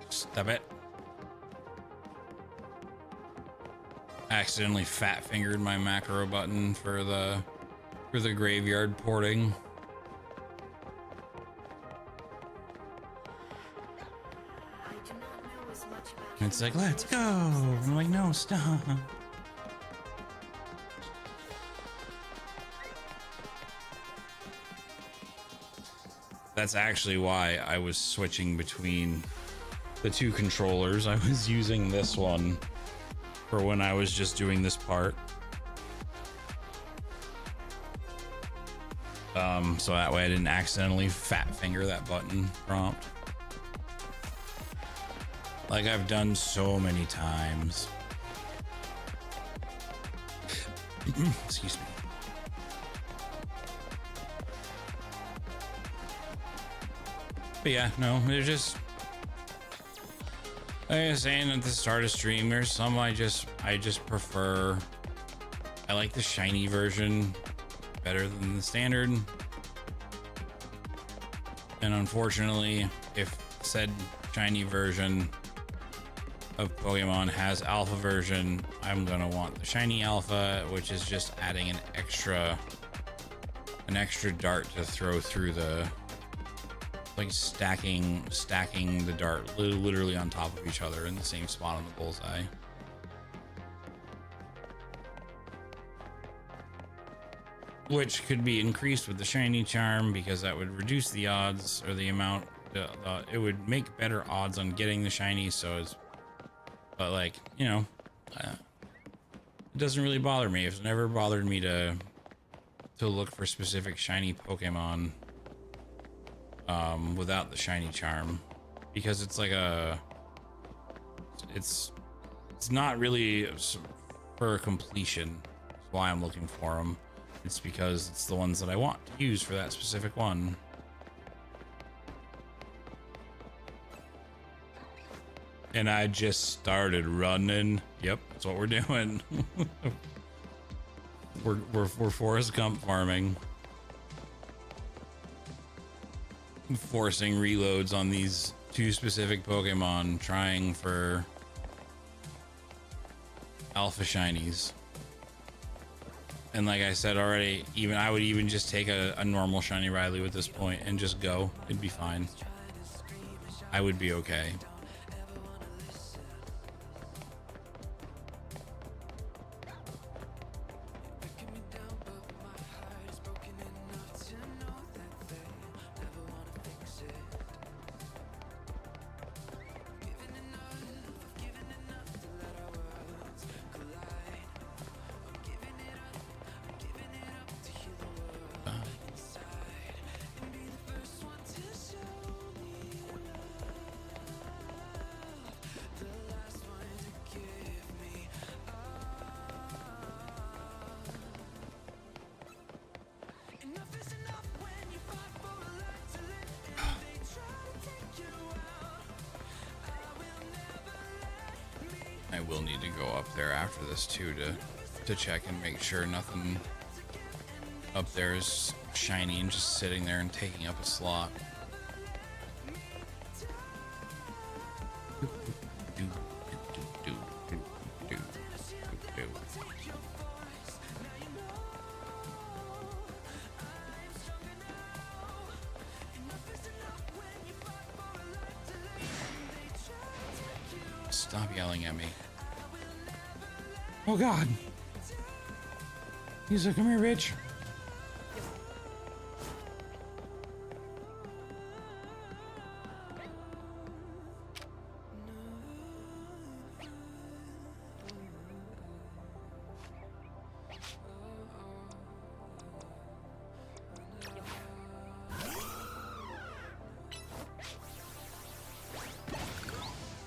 Stop it. Accidentally fat fingered my macro button for the graveyard porting. It's like, let's go. I'm like, no, stop. That's actually why I was switching between the two controllers. I was using this one for when I was just doing this part. So that way I didn't accidentally fat finger that button prompt. Like I've done so many times. Excuse me. But yeah, no, they're just, like I was saying at the start of stream, there's some I just prefer. I like the shiny version better than the standard. And unfortunately, if said shiny version of Pokemon has alpha version, I'm gonna want the shiny alpha, which is just adding an extra dart to throw through the, like stacking the dart literally on top of each other in the same spot on the bullseye. Which could be increased with the shiny charm, because that would reduce the odds, or the amount, it would make better odds on getting the shiny. So it's, but like, you know, it doesn't really bother me. It's never bothered me to look for specific shiny Pokemon without the shiny charm, because it's like it's not really for completion. That's why I'm looking for them. It's because it's the ones that I want to use for that specific one. And I just started running. Yep, that's what we're doing. we're Forrest Gump farming. Forcing reloads on these two specific Pokemon, trying for alpha shinies. And like I said already, I would even just take a normal shiny Riley at this point and just go. It'd be fine. I would be okay. will need to go up there after this too to check and make sure nothing up there is shiny and just sitting there and taking up a slot. Stop yelling at me. Oh God. He's like, come here, bitch.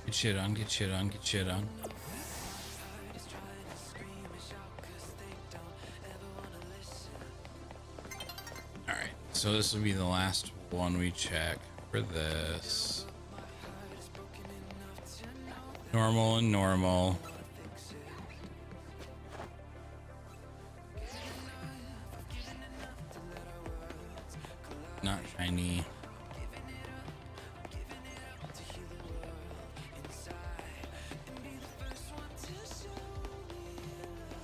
Get shit on, get shit on, get shit on. Alright, so this will be the last one we check for this. Normal and normal. Not shiny.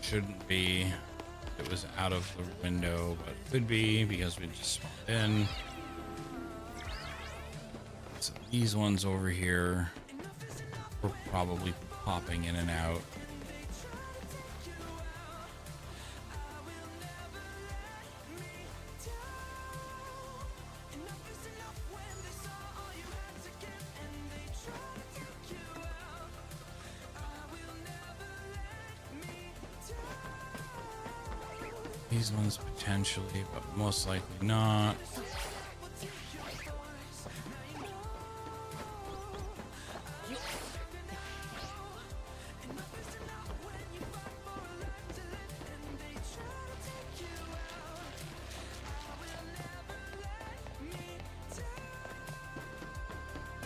Shouldn't be. It was out of the window, but could be because we just spawned in. So these ones over here were probably popping in and out. These ones potentially, but most likely not.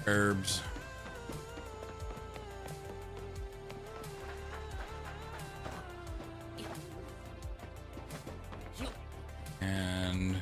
Herbs. And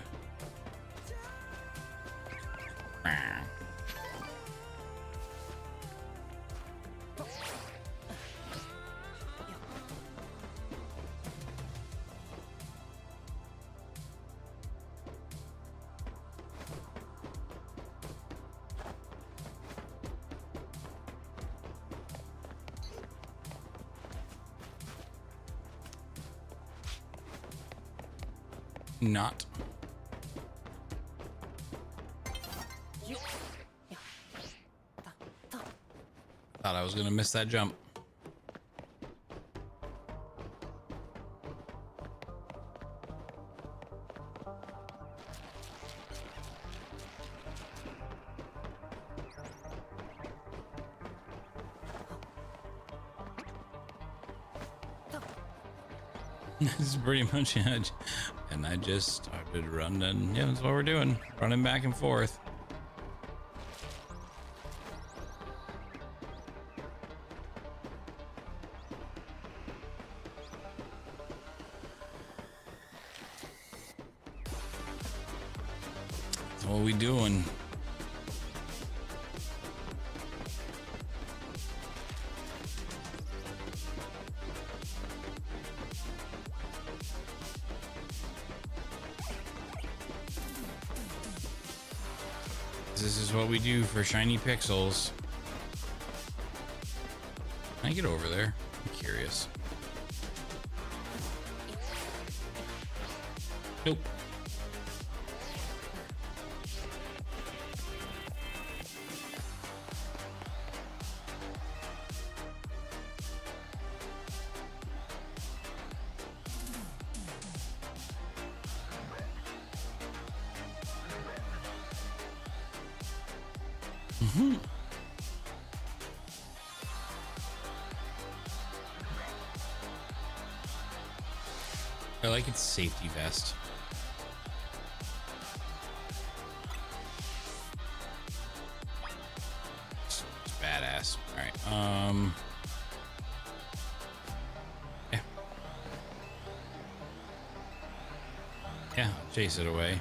not. Thought I was gonna miss that jump. This is pretty much it. And I just started running. Yeah, that's what we're doing. Running back and forth. That's what we doing. This is what we do for shiny pixels. Can I get over there? I'm curious. Nope. I like its safety vest. It's badass. All right. Yeah, chase it away.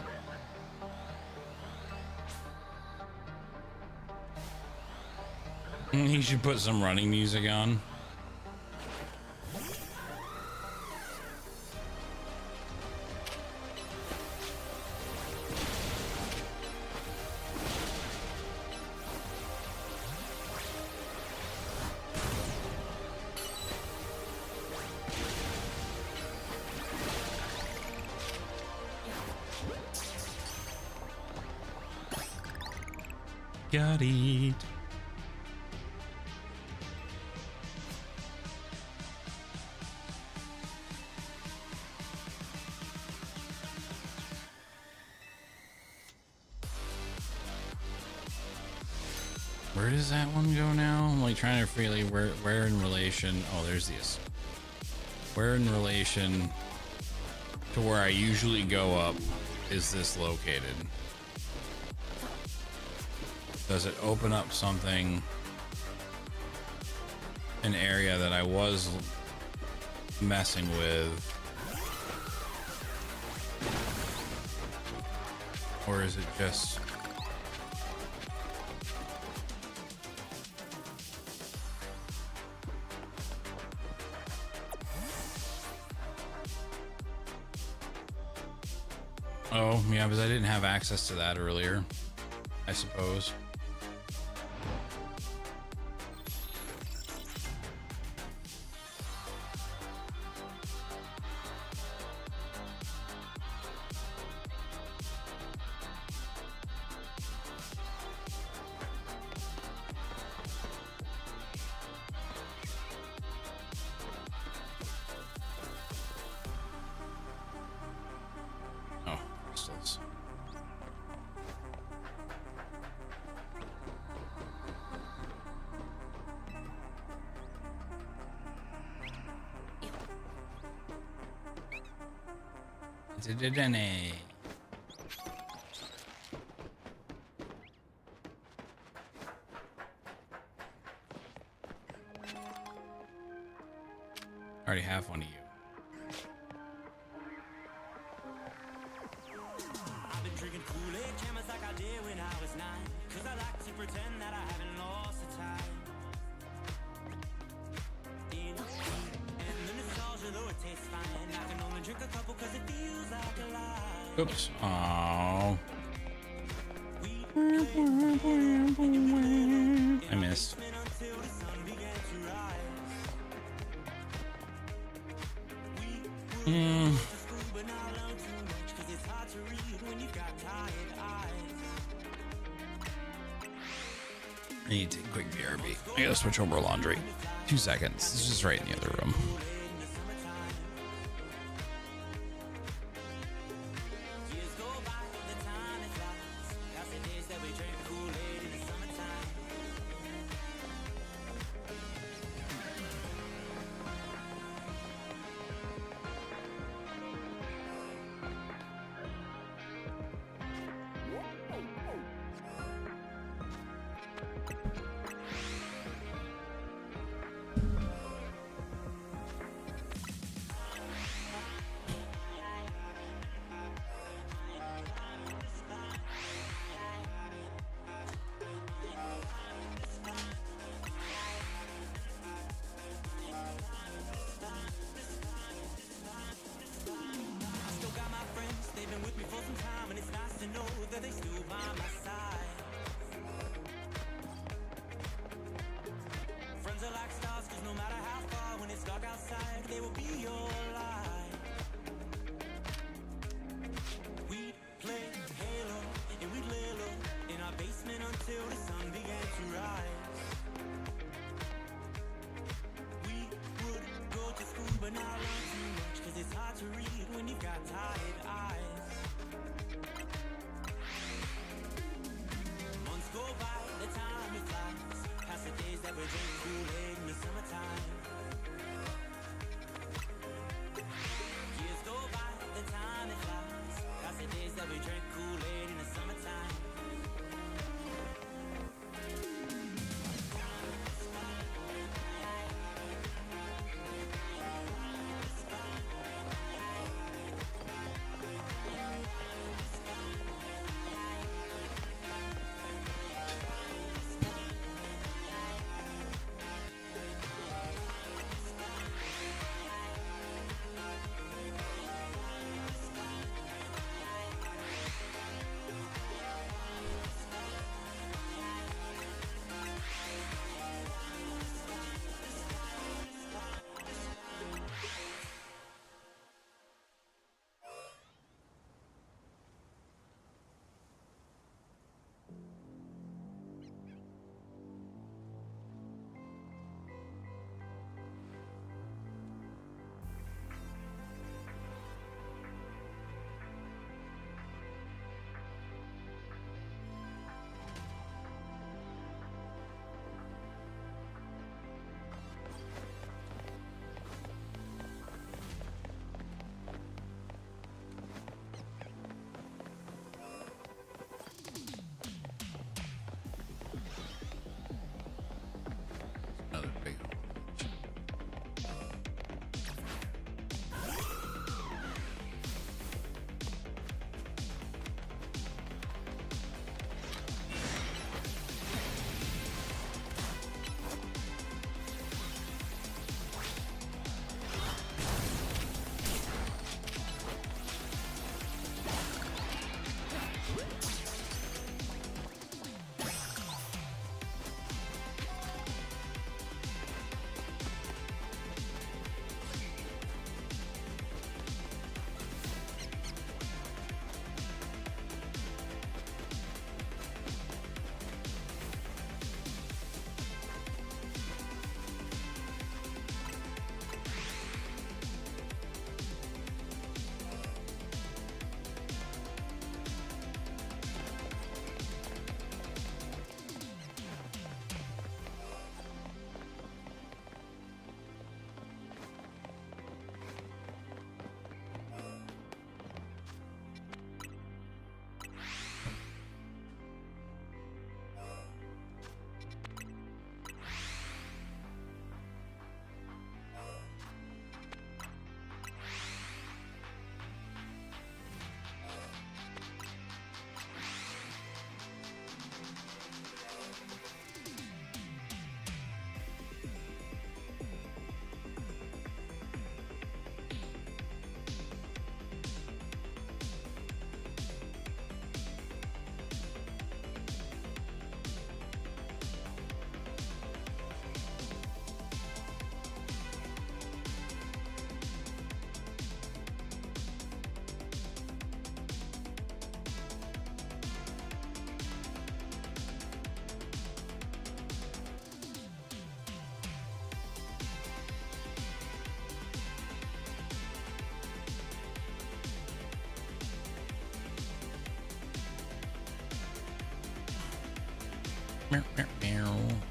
He should put some running music on. Got it. Where does that one go now? I'm like trying to figure like where in relation. Oh, there's this. Where in relation to where I usually go up is this located? Does it open up something, an area that I was messing with? Or is it just... Oh, yeah, because I didn't have access to that earlier, I suppose. Dratini. Already have one of you. I've been drinking Kool-Aid cameras like I did when I was 9, 'cause I like to pretend that I haven't lost the time. And the nostalgia, though it tastes fine, I can only drink a couple 'cause it feels like a lie. Oops. Oh. I missed. I need to take a quick BRB. I gotta switch over laundry. 2 seconds. This is right in the other room.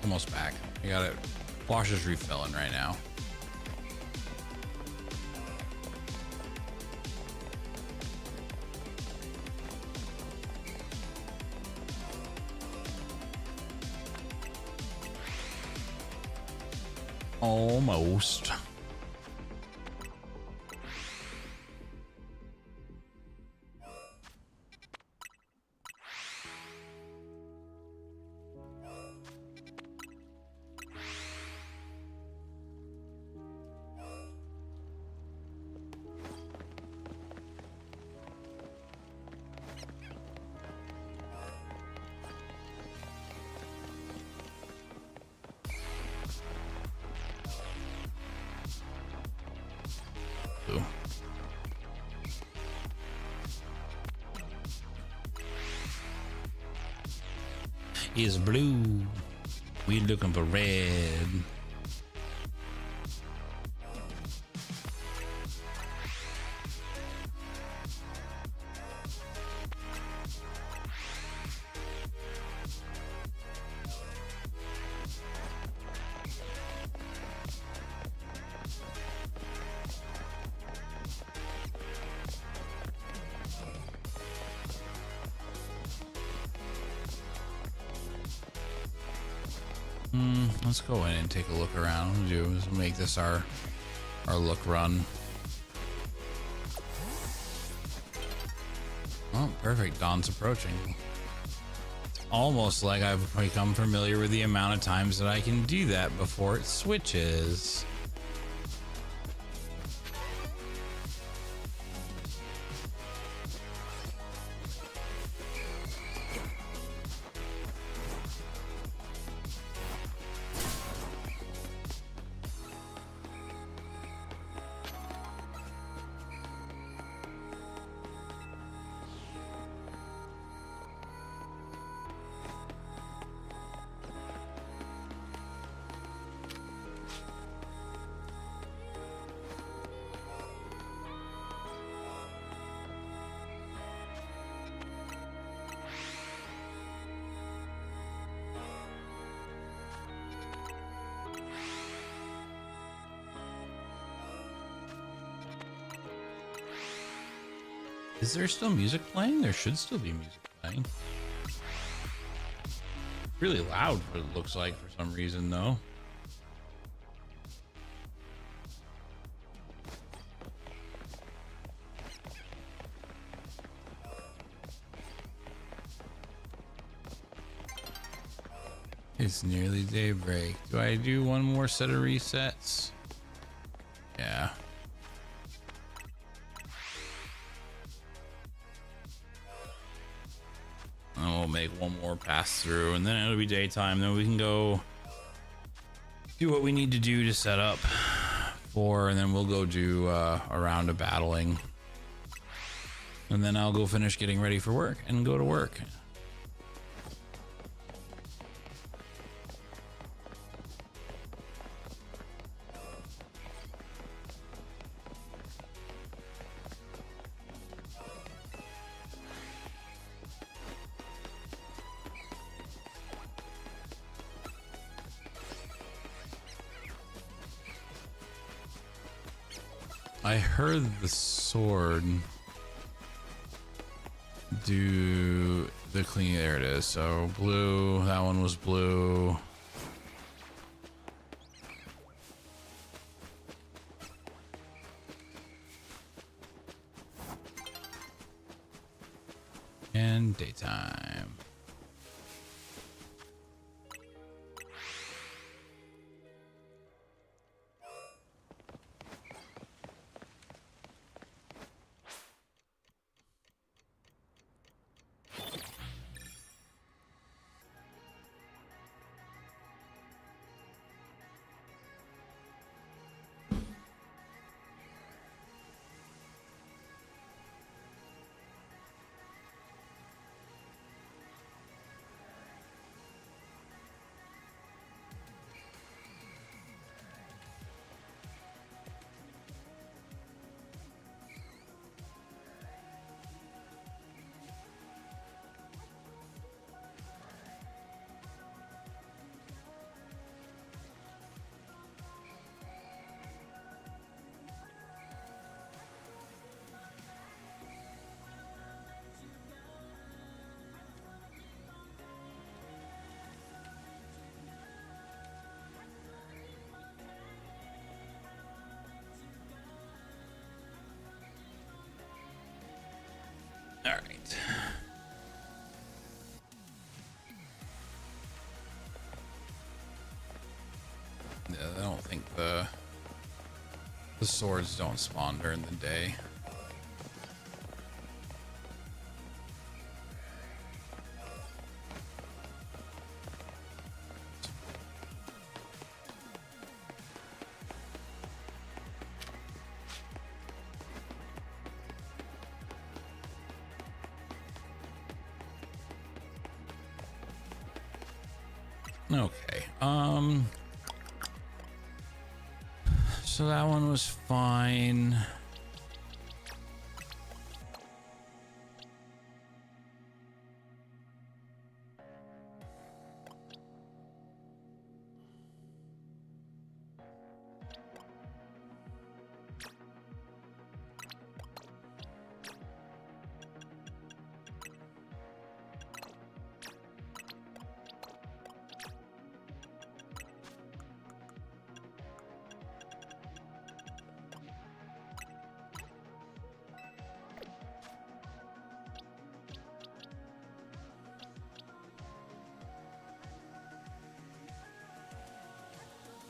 Almost back. I got it. Wash is refilling right now. Almost. Is blue. We looking for red. Let's go in and take a look around. We'll make this our look run. Oh, perfect. Dawn's approaching. Almost like I've become familiar with the amount of times that I can do that before it switches. Is there still music playing? There should still be music playing. Really loud, what it looks like for some reason, though. It's nearly daybreak. Do I do one more set of resets? Yeah. And we'll make one more pass through and then it'll be daytime. Then we can go do what we need to do to set up for, and then we'll go do a round of battling. And then I'll go finish getting ready for work and go to work. I heard the sword do the clean. There it is. So blue, that one was blue. And daytime. All right. Yeah, I don't think the swords don't spawn during the day. Okay. So that one was fine.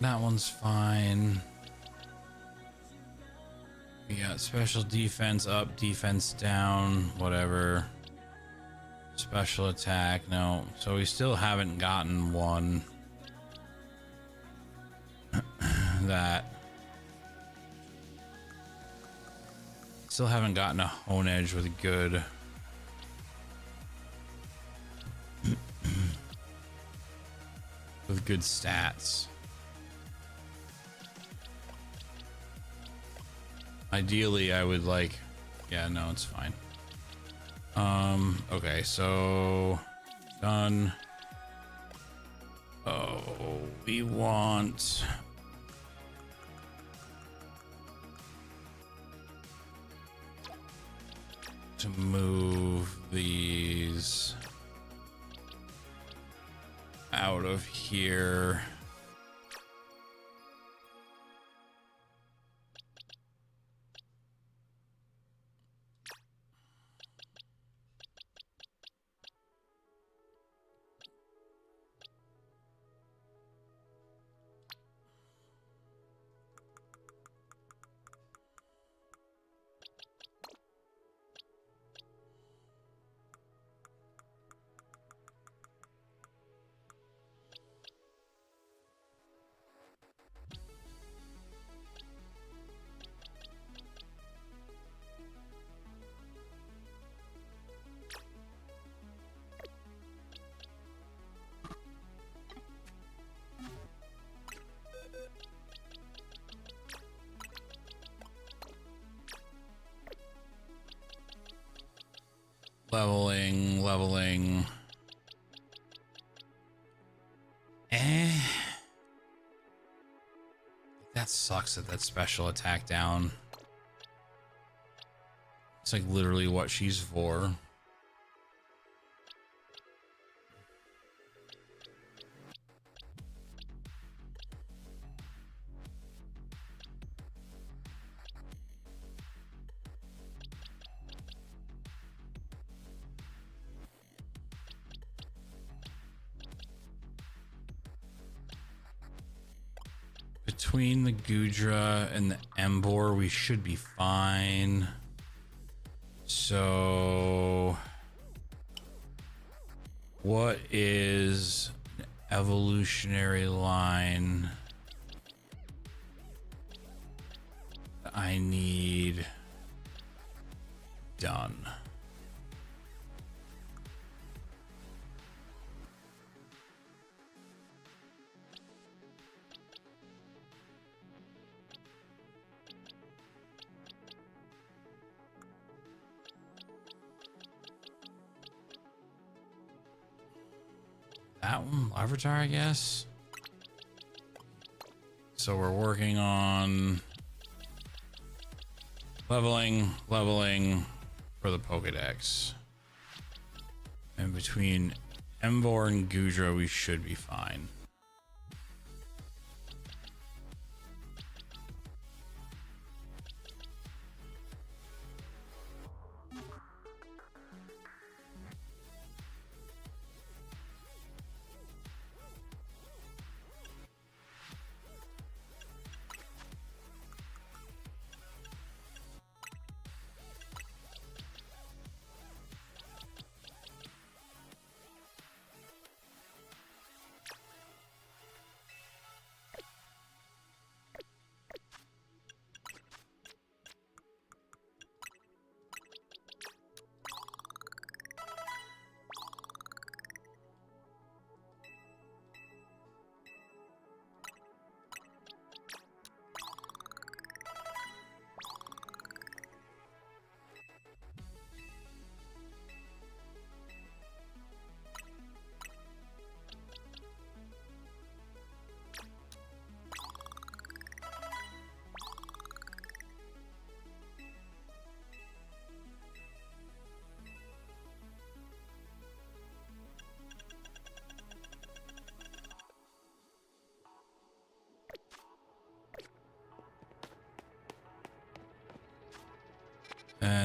That one's fine. We got special defense up, defense down, whatever. Special attack, no. So we still haven't gotten one that... Still haven't gotten a Honedge with good... with good stats. Ideally, I would like... Yeah, no, it's fine. Okay, so... Done. Oh, we want... to move these... out of here. Leveling. That sucks that that's special attack down. It's like literally what she's for. Between the Gudra and the Embor, we should be fine. So, what is an evolutionary line that I need done? That one, Larvitar, I guess. So we're working on leveling for the Pokedex. And between Embor and Gudra, we should be fine.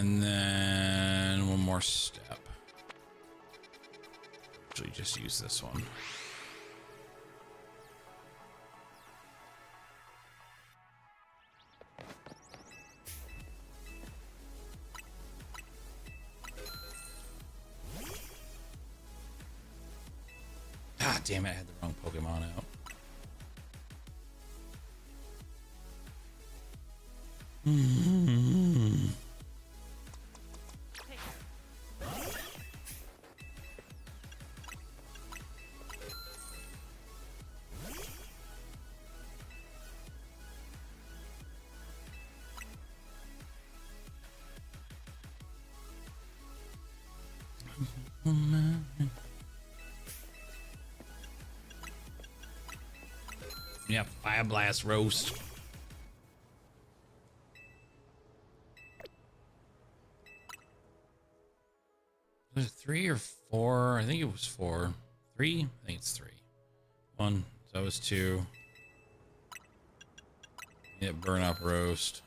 And then one more step. Actually, just use this one. Ah, damn it, I had the wrong Pokemon out. Yeah, Fire Blast roast. Was it 3 or 4? I think it was 4. 3? I think it's 3. 1. So that was 2. Yeah, burn up roast.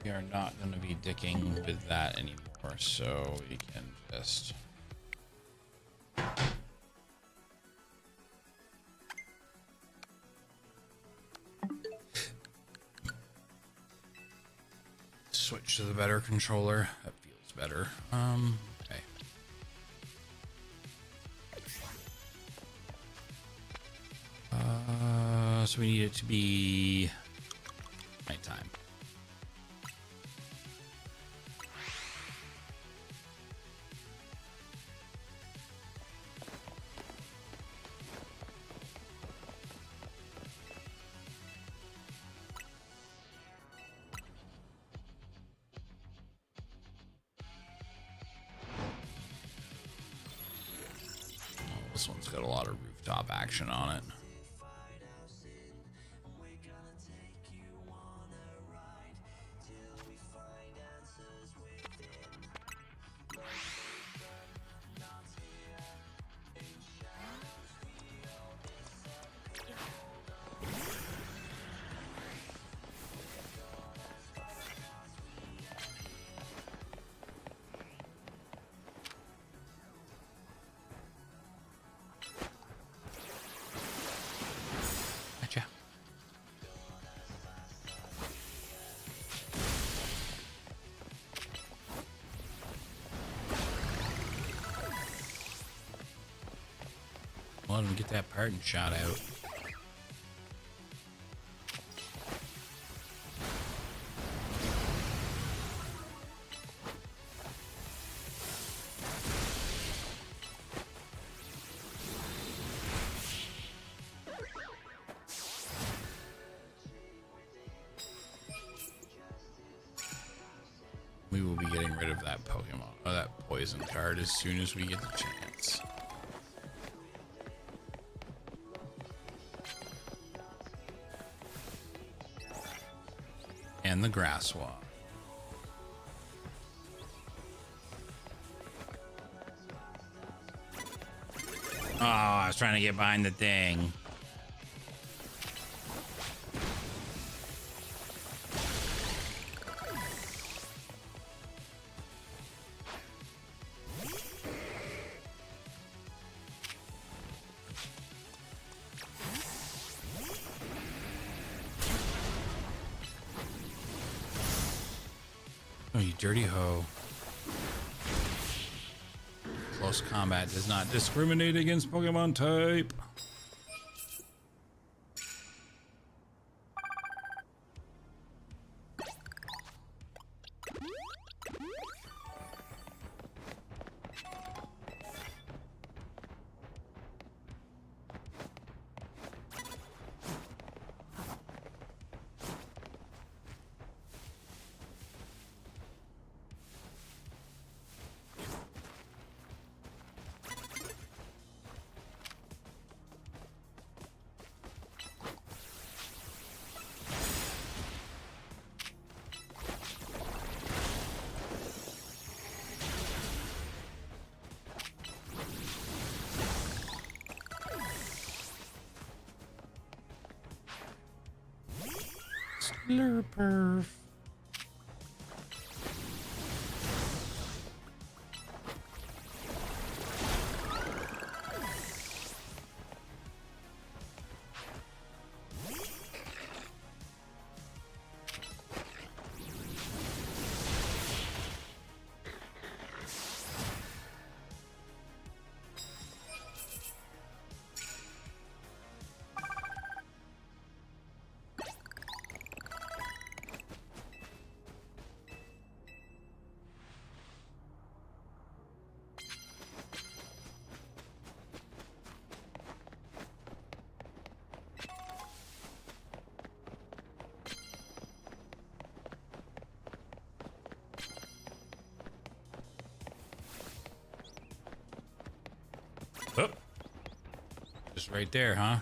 We are not going to be dicking with that anymore, so we can just... switch to the better controller. That feels better. Okay. So we need it to be nighttime. This one's got a lot of rooftop action on it. Let him get that parting shot out. We will be getting rid of that Pokemon, or that poison card, as soon as we get the chance. And the grass swamp. Oh, I was trying to get behind the thing. Oh, you dirty hoe. Close combat does not discriminate against Pokemon type. Slurperf. Oh, just right there, huh?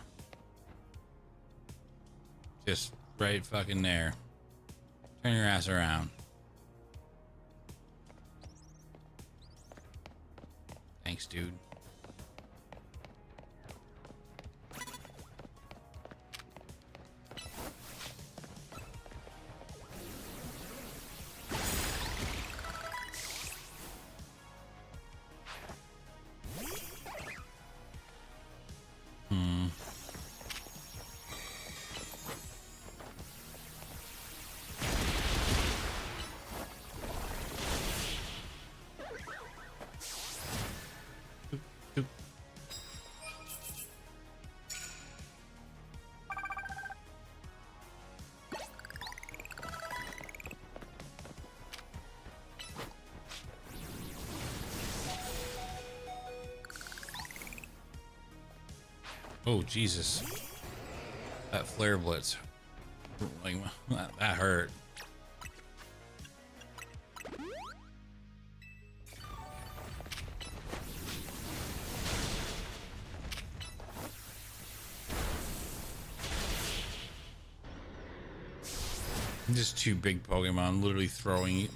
Just right fucking there. Turn your ass around. Thanks, dude. Oh, Jesus. That flare blitz. Like, that hurt. Just two big Pokemon literally throwing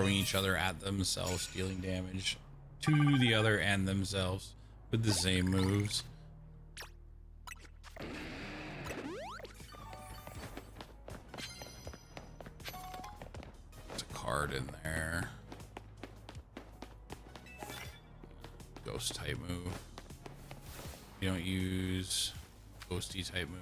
each other at themselves, dealing damage to the other and themselves with the same moves. There's a card in there. Ghost type move. You don't use ghosty type moves.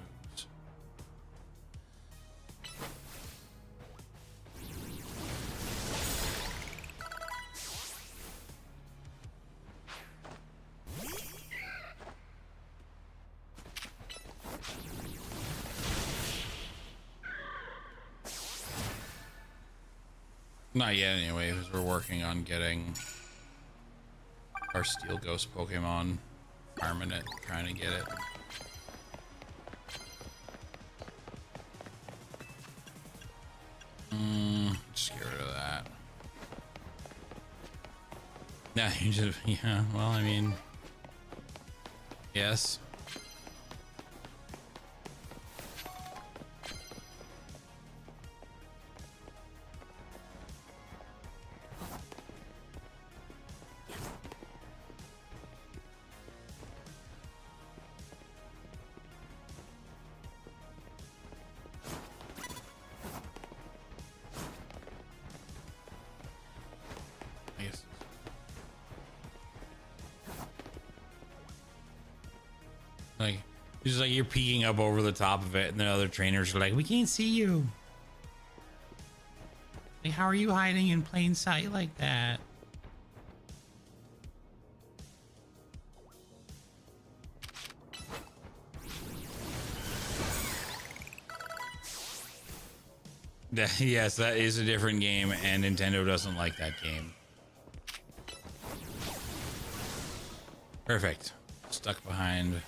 Not yet, anyway, because we're working on getting our Steel Ghost Pokemon, farming it, trying to get it. Just get rid of that. Yeah, you just, yeah, well, I mean, yes. Like, it's just like you're peeking up over the top of it, and the other trainers are like, "We can't see you. Like, how are you hiding in plain sight like that?" Yes, that is a different game, and Nintendo doesn't like that game. Perfect. Stuck behind.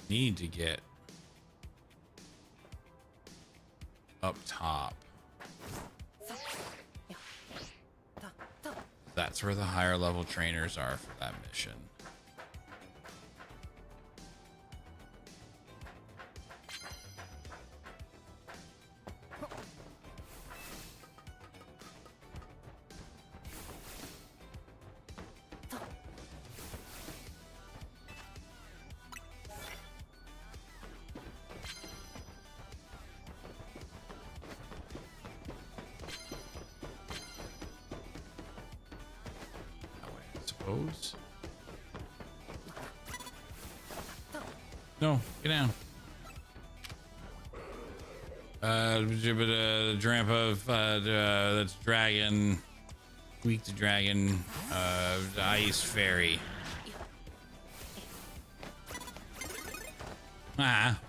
Need to get up top. That's where the higher level trainers are for that mission. No, get down. The Drampa of that's dragon, weak to dragon, ice fairy. Ah.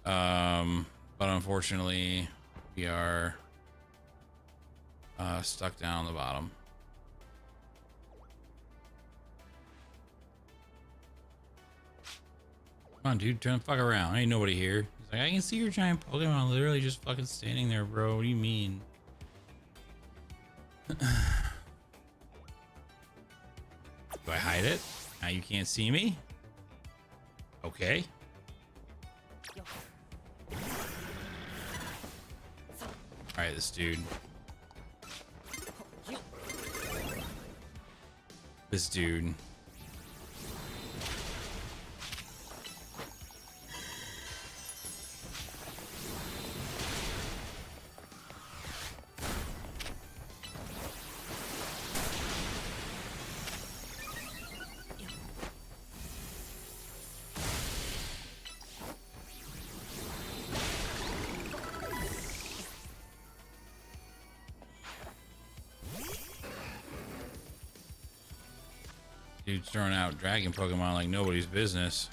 But unfortunately, we are stuck down on the bottom. Come on, dude, turn the fuck around. Ain't nobody here. He's like, I can see your giant Pokemon literally just fucking standing there, bro. What do you mean? Do I hide it? Now you can't see me? Okay. Alright, this dude. This dude. Dude's throwing out dragon Pokemon like nobody's business.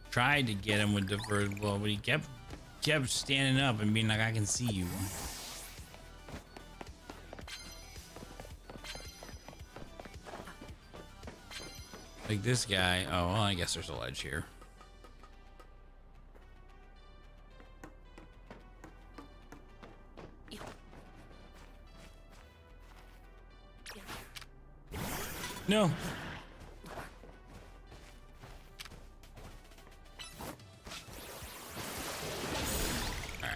Tried to get him with the first blow, but he kept standing up and being like, I can see you. Like this guy. Oh, well, I guess there's a ledge here. No. All right.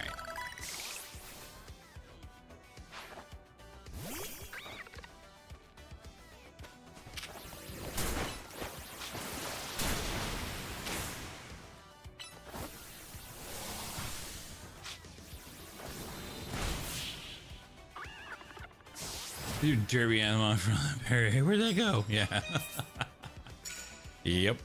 Dude, derby animal from the parry. Hey, where'd that go? Yeah. Yep.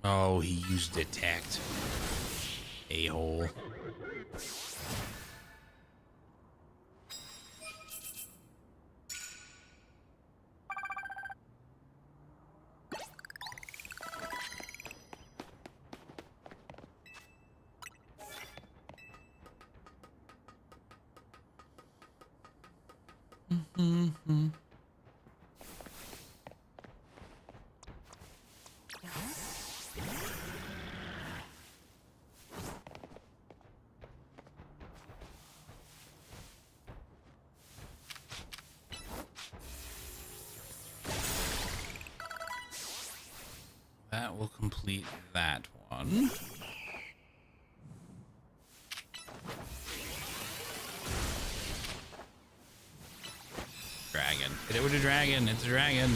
Oh, he used detect. A-hole. That will complete that one. Dragon. Hit it with a dragon. It's a dragon.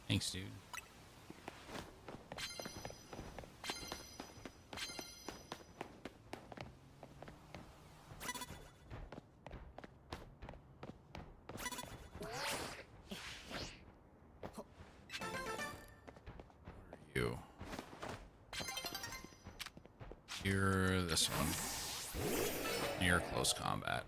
Thanks, dude. You. You're this one. You're close combat.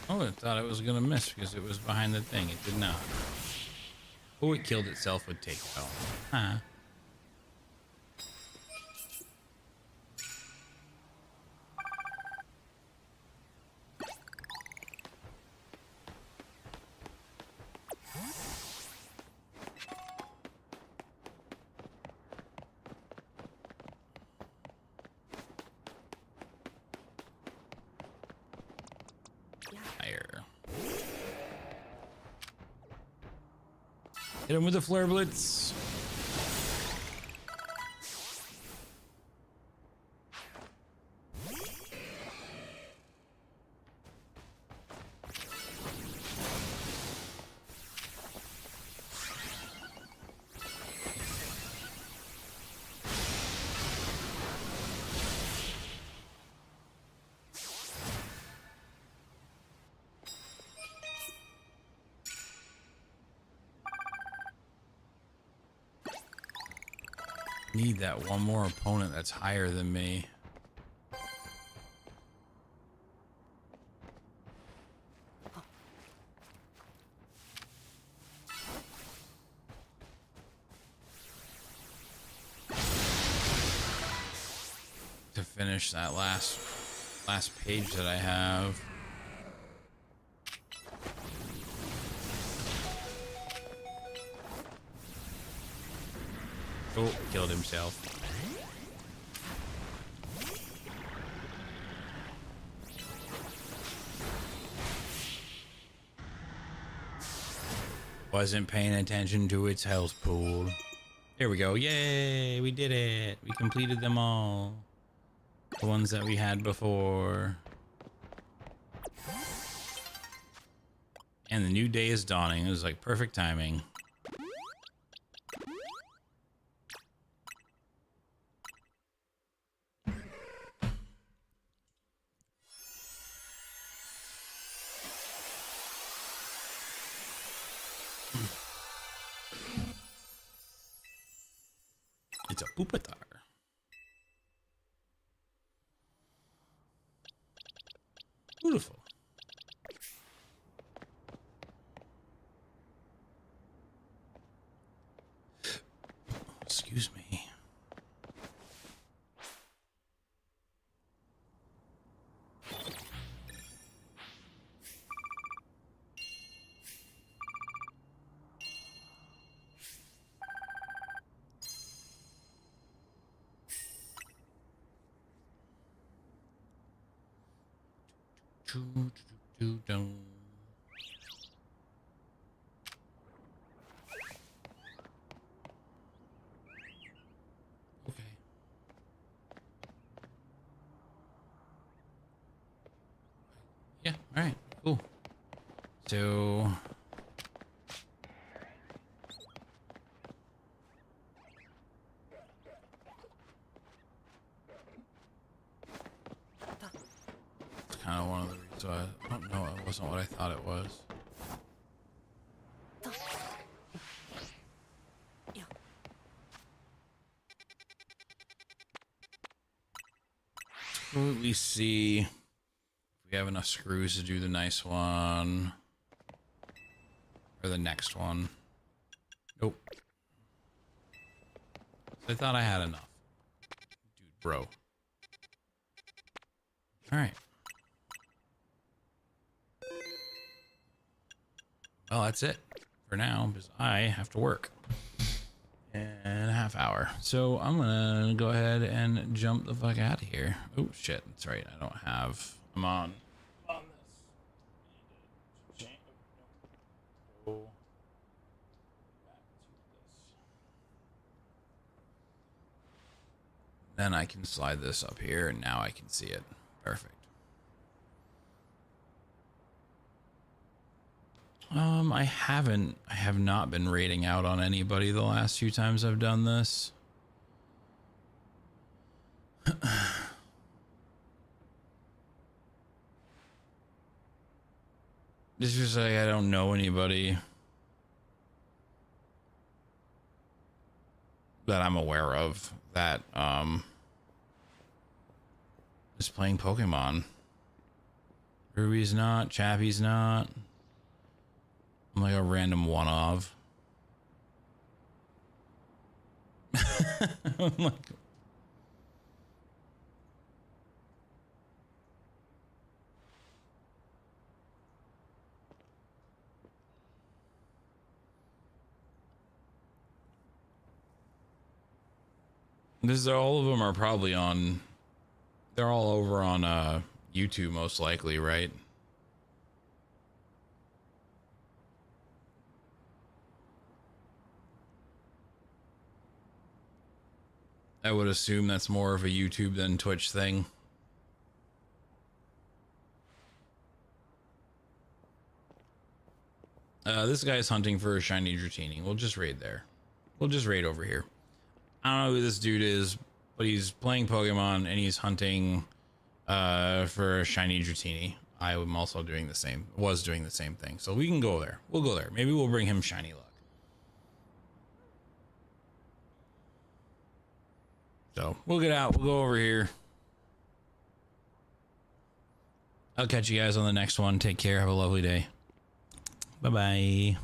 Oh, I thought it was gonna miss because it was behind the thing. It did not. Oh, it killed itself with takeout. Huh. Fire. Hit him with the flare blitz. Need that one more opponent that's higher than me. To finish that last page that I have. Oh, killed himself. Wasn't paying attention to its health pool. There we go. Yay, we did it. We completed them all. The ones that we had before. And the new day is dawning. It was like perfect timing. It's a poopatar. Beautiful. Excuse me. Okay. Yeah, all right, cool. So it's kind of one of so I don't know. It wasn't what I thought it was. Let me see if we have enough screws to do the nice one or the next one. Nope. I thought I had enough. Dude, bro. All right. Well, that's it for now because I have to work in a half hour. So I'm gonna go ahead and jump the fuck out of here. Oh shit, that's right. I don't have. I'm on this. Go back to this. Then I can slide this up here, and now I can see it. Perfect. I have not been raiding out on anybody the last few times I've done this. It's just like I don't know anybody that I'm aware of that is playing Pokemon. Ruby's not, Chappie's not. I'm like a random one-of. I'm like, all of them are probably on. They're all over on YouTube, most likely, right? I would assume that's more of a YouTube than Twitch thing. This guy's hunting for a shiny Dratini. We'll just raid there. We'll just raid over here. I don't know who this dude is, but he's playing Pokemon and he's hunting for a shiny Dratini. I am also doing the same. Was doing the same thing. So we can go there. We'll go there. Maybe we'll bring him shiny luck. So we'll get out. We'll go over here. I'll catch you guys on the next one. Take care. Have a lovely day. Bye-bye.